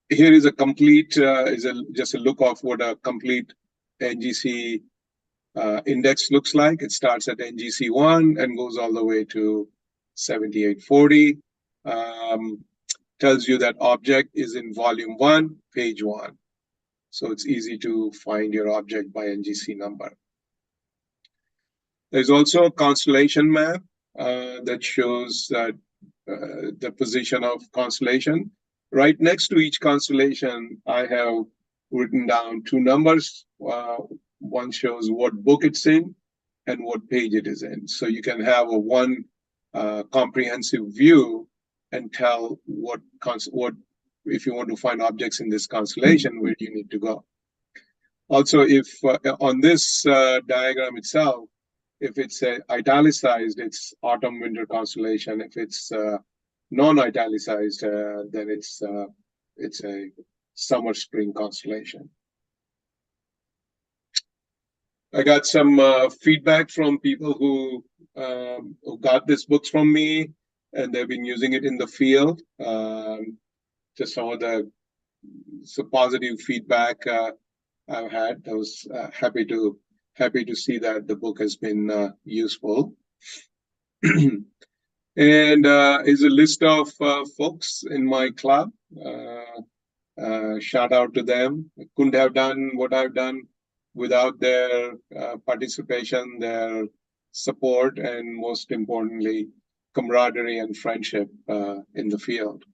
is a complete, just a look of what a complete NGC index looks like. It starts at NGC 1 and goes all the way to 7840. Tells you that object is in volume 1, page 1. So it's easy to find your object by NGC number. There's also a constellation map that shows the position of constellation. Right next to each constellation, I have written down two numbers. One shows what book it's in and what page it is in. So you can have a one comprehensive view and tell what if you want to find objects in this constellation, where do you need to go? Also, if on this diagram itself, if it's italicized, it's autumn-winter constellation. If it's non-italicized, then it's a summer-spring constellation. I got some feedback from people who got these books from me, and they've been using it in the field. Just some of the positive feedback I've had. I was happy to see that the book has been useful. And is a list of folks in my club. Shout out to them. I couldn't have done what I've done without their participation, their support, and most importantly, camaraderie and friendship in the field.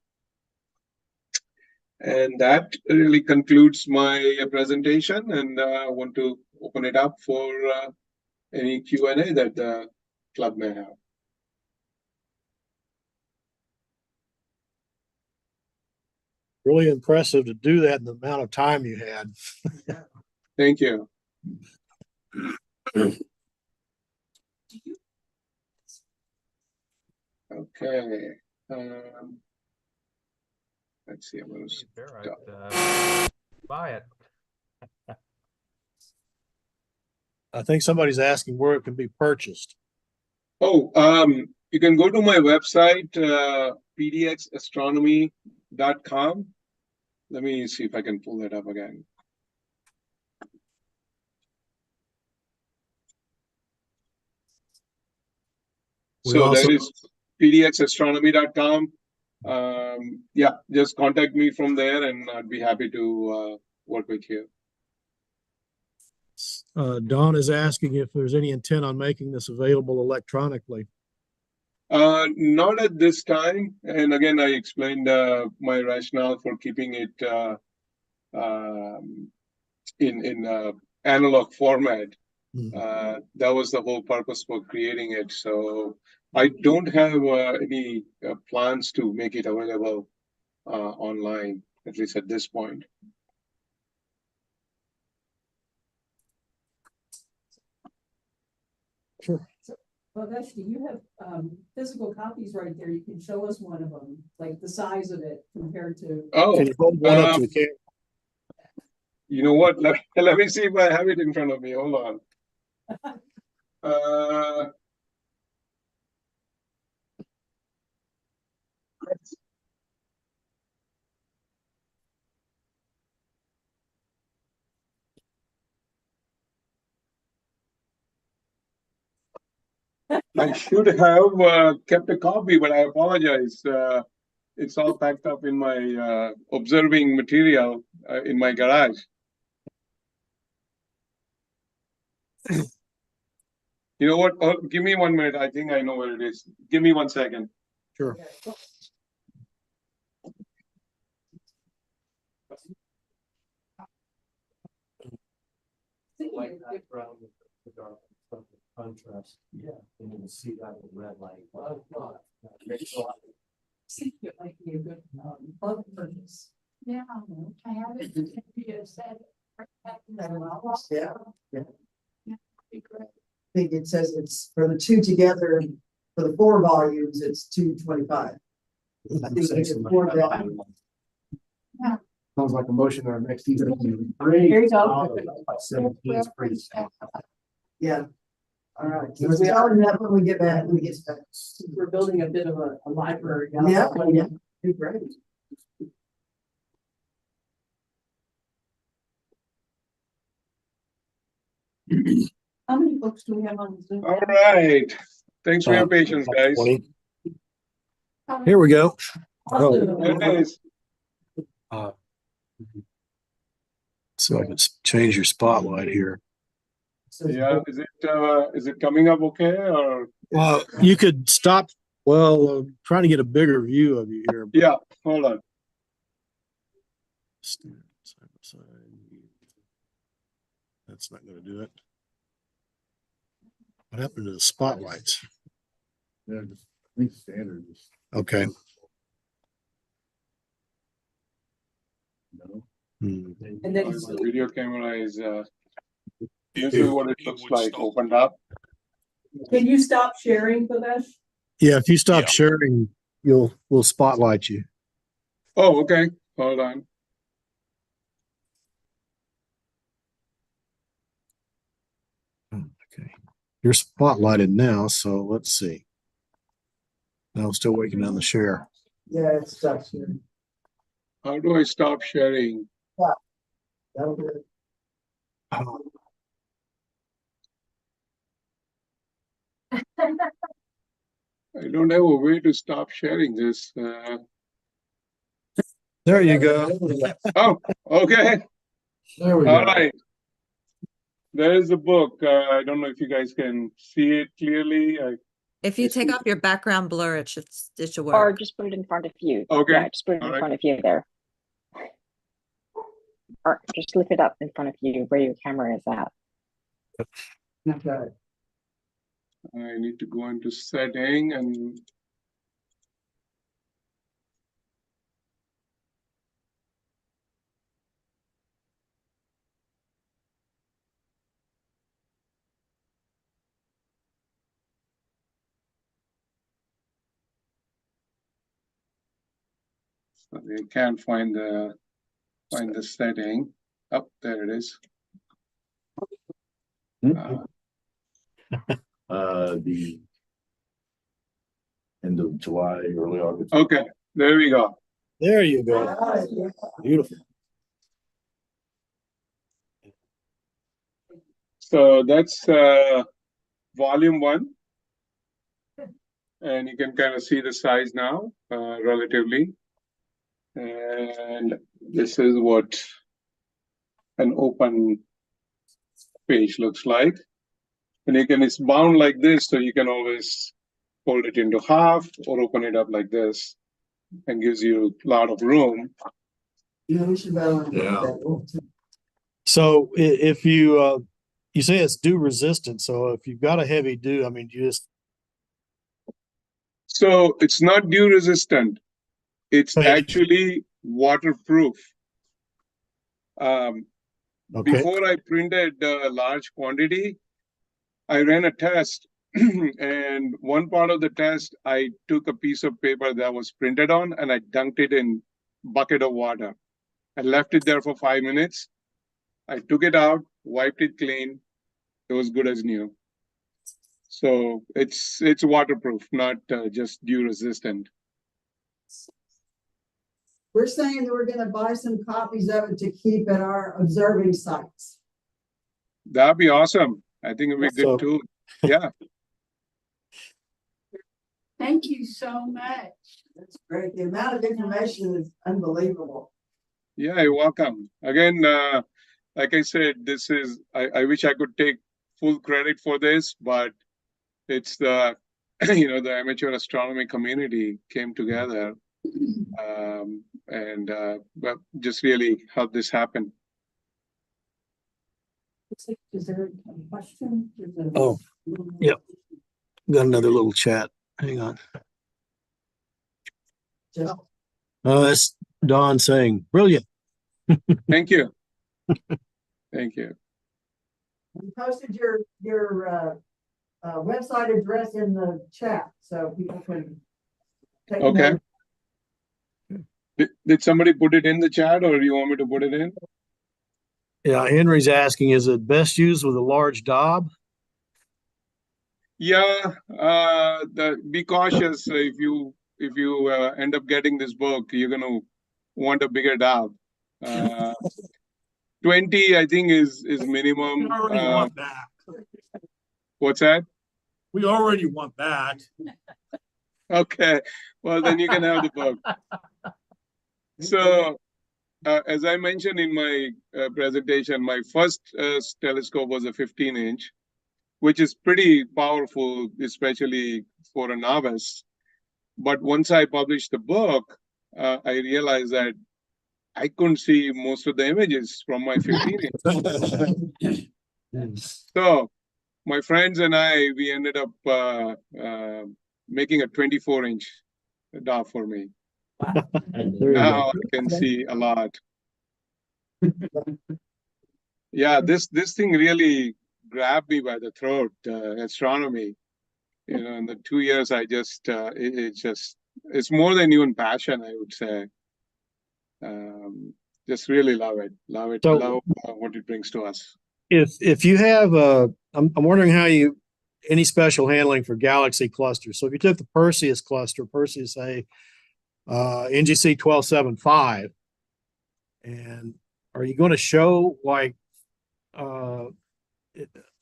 And that really concludes my presentation, and I want to open it up for any Q&A that the club may have. Really impressive to do that in the amount of time you had. Thank you. Okay. Let's see. I'm going to buy it. I think somebody's asking where it can be purchased. Oh, you can go to my website, pdxastronomy.com. Let me see if I can pull that up again. So that is pdxastronomy.com. Yeah, just contact me from there and I'd be happy to work with you. Don is asking if there's any intent on making this available electronically. Not at this time. And again, I explained my rationale for keeping it in analog format. That was the whole purpose for creating it. So I don't have any plans to make it available online, at least at this point. Sure. Bhavesh, do you have physical copies right there? You can show us one of them, like the size of it compared to. Oh, can you hold one up to the camera? You know what? Let me see if I have it in front of me. Hold on. I should have kept a copy, but I apologize. It's all packed up in my observing material in my garage. You know what? Oh, give me 1 minute. I think I know where it is. Give me 1 second. Sure. Thinking white background with the dark contrast. Yeah. And you can see that with red light. think it might be a good, bug purchase. Yeah, I have it. You said. Yeah. Be great. I think it says it's for the two together, for the 4 volumes, it's $225. I think it's four volumes. Sounds like a motion or next. Here you go. Yeah. All right. So we'll tell them that when we get back, when we get back. We're building a bit of a library. Yeah, yeah, be great. How many books do we have on Zoom? All right. Thanks for your patience, guys. 20. Here we go. Oh, There it is. so I can change your spotlight here. Yeah, is it coming up okay or? Well, you could stop. Well, trying to get a bigger view of you here. Yeah, hold on. Side by side. That's not going to do it. What happened to the spotlights? Yeah, just, I think standard is. Okay. No. Hmm. And then My video camera is this is what it looks like opened up. can you stop sharing, Bhavesh? Yeah, if you stop sharing, we'll spotlight you. Oh, okay. Hold on. Okay. You're spotlighted now, so let's see. No, I'm still waiting on the share. Yeah, it's stuck here. How do I stop sharing? That'll do it. I don't have a way to stop sharing this. There you go. Oh, okay. There we All go. right. There is the book. I don't know if you guys can see it clearly. If you I take see. off your background blur, it should Or work. just put it in front of you. Okay. Yeah, just put it in All right. front of you there. Or just lift it up in front of you where your camera is at. Okay. I need to go into setting and I can't find the setting. Oh, there it is. The end of July, early August. Okay, there we go. There you go. Beautiful. So that's volume 1. And you can kind of see the size now, relatively. And this is what an open page looks like. And it's bound like this, so you can always fold it into half or open it up like this, and gives you a lot of room. Yeah, we should balance Yeah. that. So if you you say it's dew resistant, so if you've got a heavy dew, I mean, you just So it's not dew resistant. It's Okay. actually waterproof. okay. Before I printed a large quantity, I ran a test. And one part of the test, I took a piece of paper that was printed on and I dunked it in bucket of water. I left it there for 5 minutes. I took it out, wiped it clean. It was good as new. So it's waterproof, not just dew resistant. We're saying that we're gonna buy some copies of it to keep at our observing sites. That'd be awesome. I think it'd be So- good too. Yeah. Thank you so much. That's great. The amount of information is unbelievable. Yeah, you're welcome. Again, like I said, this is, I wish I could take full credit for this, but it's the, the amateur astronomy community came together and just really helped this happen. Is there a question? Oh, yep. Got another little chat. Hang on. That's Don saying, brilliant. Thank you. Thank you. You posted your website address in the chat, so people can take Okay. note. Did somebody put it in the chat or you want me to put it in? Yeah, Henry's asking, is it best used with a large daub? Yeah, be cautious if you end up getting this book, you're gonna want a bigger dab. 20, I think, is minimum. We already want that. What's that? We already want that. Okay, well then you can have the book. So, as I mentioned in my presentation, my first telescope was a 15-inch, which is pretty powerful, especially for a novice. But once I published the book, I realized that I couldn't see most of the images from my 15-inch. So my friends and I, we ended up making a 24-inch DAW for me. Now I can see a lot. Yeah, this thing really grabbed me by the throat, astronomy. You know, in the 2 years, I just, it's more than even passion, I would say. Just really love it. Love it. So, love what it brings to us. If you have I'm wondering how any special handling for Galaxy clusters. So if you took the Perseus cluster, Perseus, say, NGC 1275, and are you going to show like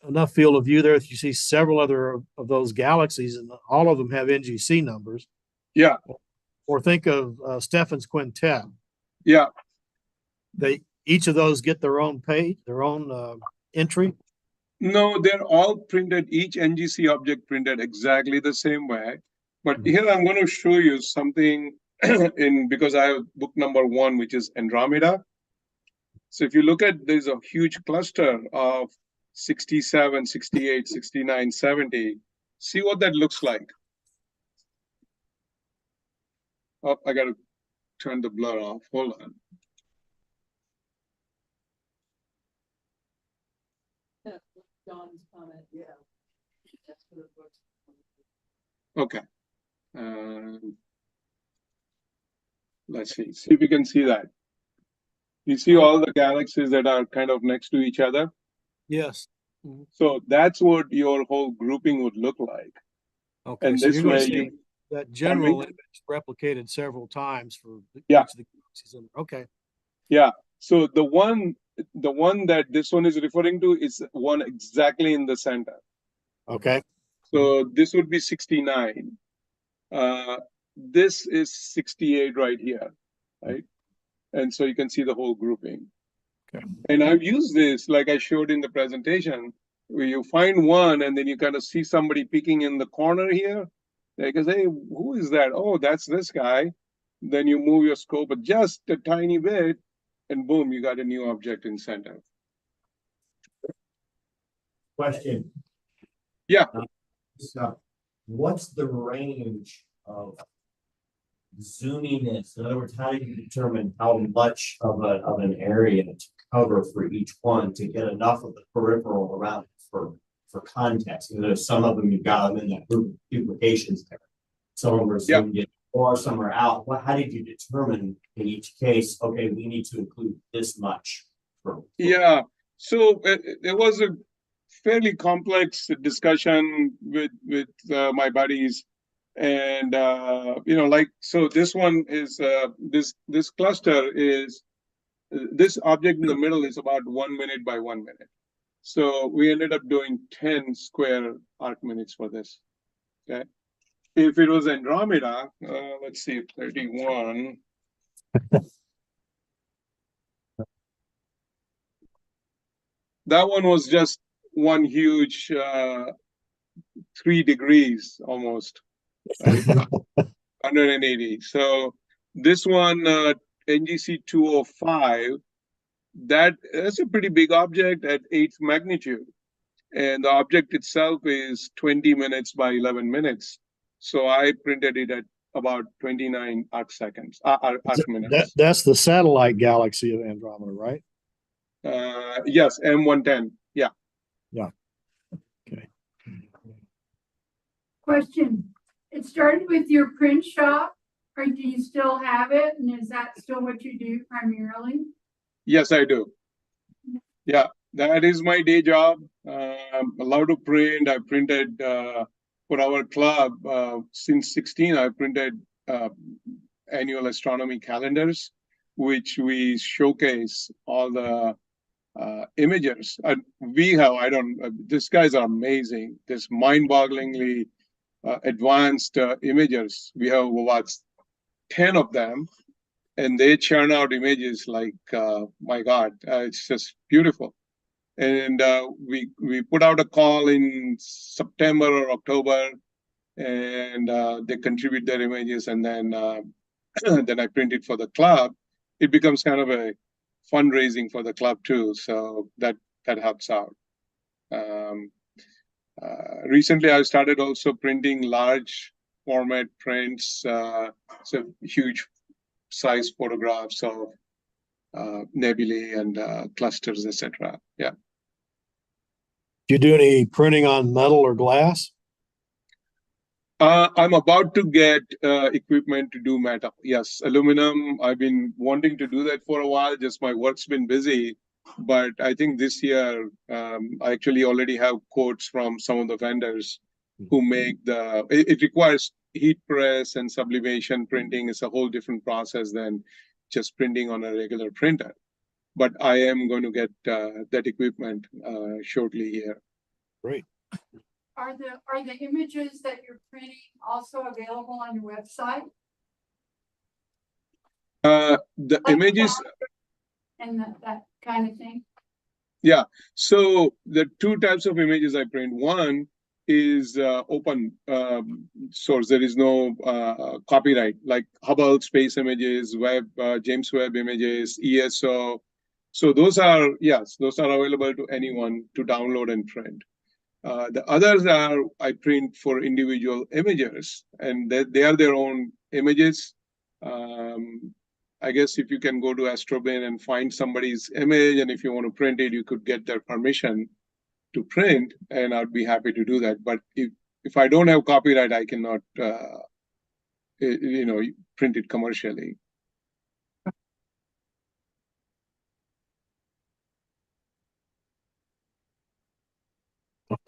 enough field of view there that you see several other of those galaxies and all of them have NGC numbers? Yeah. Or think of Stephan's quintet. Yeah. Each of those get their own page, their own entry. No, they're all printed, each NGC object printed exactly the same way. But here I'm going to show you something because I have book number 1, which is Andromeda. So if you look at, there's a huge cluster of 67, 68, 69, 70. See what that looks like. Oh, I got to turn the blur off. Hold on. John's comment. Yeah. Okay. Let's see. See if we can see that. You see all the galaxies that are kind of next to each other? Yes. So that's what your whole grouping would look like. Okay. And So this you're going to way see you, that general image replicated several times for each Yeah. of the galaxies. Okay. Yeah. So the one that this one is referring to is one exactly in the center. Okay. So this would be 69. This is 68 right here, right? And so you can see the whole grouping. Okay. And I've used this, like I showed in the presentation, where you find one and then you kind of see somebody peeking in the corner here. They can say, hey, who is that? Oh, that's this guy. Then you move your scope just a tiny bit, and boom, you got a new object in center. Question. Yeah. So what's the range of zoominess? In other words, how do you determine how much of an area to cover for each one to get enough of the peripheral around it for context? You know, some of them you've got them in that group of duplications there. Some of them are zoomed in or some are out. How did you determine in each case, okay, we need to include this much? Yeah. So there was a fairly complex discussion with my buddies. And, you know, like, so this one is, this cluster is, this object in the middle is about 1 minute by 1 minute. So we ended up doing 10 square arc minutes for this. Okay. If it was Andromeda, let's see, 31. That one was just one huge 3 degrees almost. 180. So this one, NGC 205, that's a pretty big object at 8th magnitude. And the object itself is 20 minutes by 11 minutes. So I printed it at about 29 arc seconds, arc minutes. That's the satellite galaxy of Andromeda, right? Yes, M110. Yeah. Yeah. Question, it started with your print shop, or do you still have it? And is that still what you do primarily? Yes, I do. Yeah, that is my day job. I love to print. I printed for our club since 16. I printed annual astronomy calendars, which we showcase all the images. We have, these guys are amazing. This mind-bogglingly advanced images. We have about 10 of them, and they churn out images like, my God, it's just beautiful. And we put out a call in September or October, and they contribute their images, and then then I print it for the club. It becomes kind of a fundraising for the club too, so that helps out. Recently, I started also printing large format prints, so huge size photographs of nebulae and clusters, etc. Yeah. Do you do any printing on metal or glass? I'm about to get equipment to do metal. Yes, aluminum. I've been wanting to do that for a while. Just my work's been busy. But I think this year, I actually already have quotes from some of the vendors who make it requires heat press and sublimation printing. It's a whole different process than just printing on a regular printer. But I am going to get that equipment shortly here. Great. Are the images that you're printing also available on your website? The images and that kind of thing? Yeah. So the two types of images I print. One is open source. There is no copyright, like Hubble space images, James Webb images, ESO. So those are available to anyone to download and print. The others are I print for individual images, and they are their own images. I guess if you can go to Astrobin and find somebody's image, and if you want to print it, you could get their permission to print, and I'd be happy to do that. But if I don't have copyright, I cannot, print it commercially.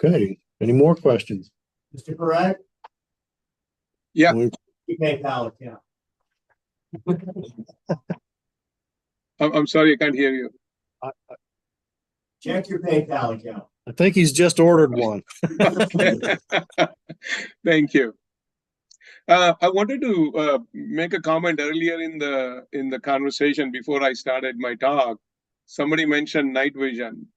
Okay. Any more questions? Mr. Perez? Yeah. You PayPal account. I'm sorry, I can't hear you. Check your PayPal account. I think he's just ordered one. Thank you. I wanted to make a comment earlier in the conversation before I started my talk. Somebody mentioned night vision.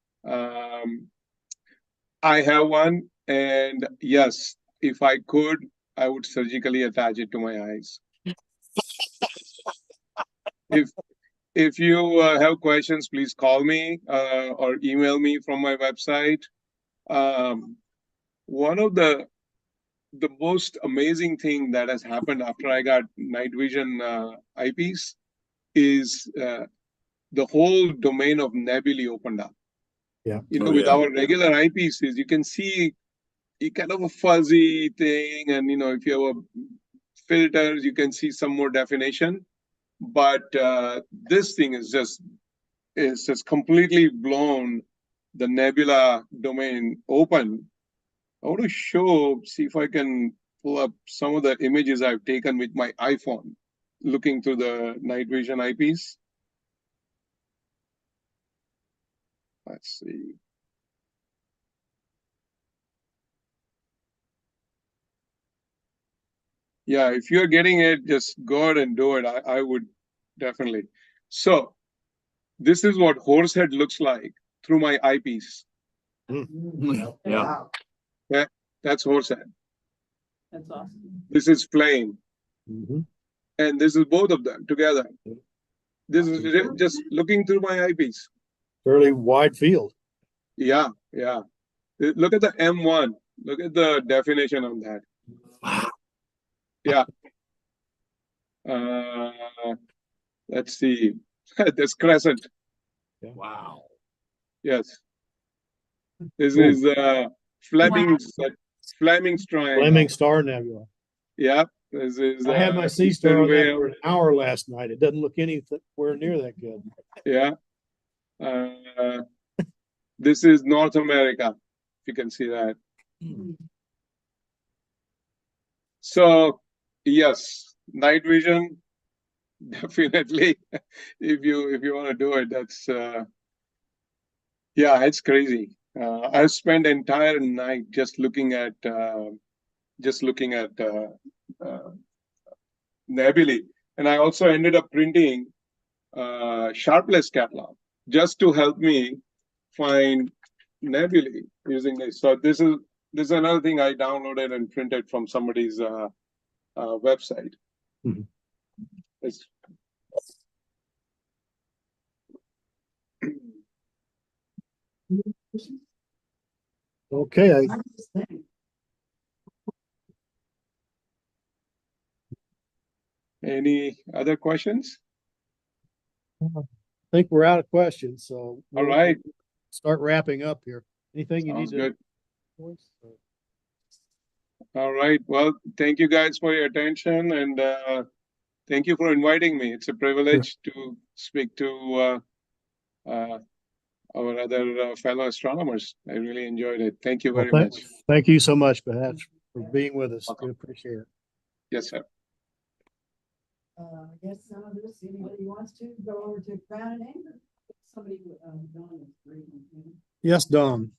I have one, and yes, if I could, I would surgically attach it to my eyes. If you have questions, please call me or email me from my website. One of the most amazing thing that has happened after I got night vision eyepiece is the whole domain of nebulae opened up. Yeah. With our regular eyepieces, you can see kind of a fuzzy thing, and if you have filters, you can see some more definition. But this thing is just completely blown the nebula domain open. I want to see if I can pull up some of the images I've taken with my iPhone, looking through the night vision eyepiece. Let's see. Yeah, if you're getting it, just go ahead and do it. I would definitely. So this is what Horsehead looks like through my eyepiece. Yeah. That's Horsehead. That's awesome. This is Flame. And this is both of them together. This is just looking through my eyepiece. Fairly wide field. Yeah, yeah. Look at the M1. Look at the definition on that. Yeah. Let's see. This crescent. Wow. Yes. This Cool. is Fleming's triangle. Fleming Star Nebula. Yeah. This is I had my sea Eastern star on that Whale. for an hour last night. It doesn't look anywhere near that good. Yeah. This is North America. If you can see that. So yes, night vision, definitely. If you want to do it, that's yeah, it's crazy. I spent entire night just looking at nebulae, and I also ended up printing Sharpless catalog just to help me find nebulae using this. So this is another thing I downloaded and printed from somebody's website. Mhm. It's- Okay, Any other questions? I think we're out of questions, so. All we'll right. Start wrapping up here. Anything you need Sounds to? good. All right. Well, thank you guys for your attention, and thank you for inviting me. It's a privilege to speak to our other fellow astronomers. I really enjoyed it. Thank you Well, very much. thank you so much, Behat, for being with us. We appreciate it. Yes, sir. I guess some of this, anybody wants to go over to Crown and Anchor. Somebody, Dawn is great. Yes, Dawn.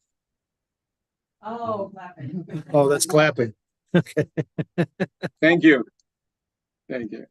Oh, clapping. Oh, that's clapping. Okay. Thank you. Thank you.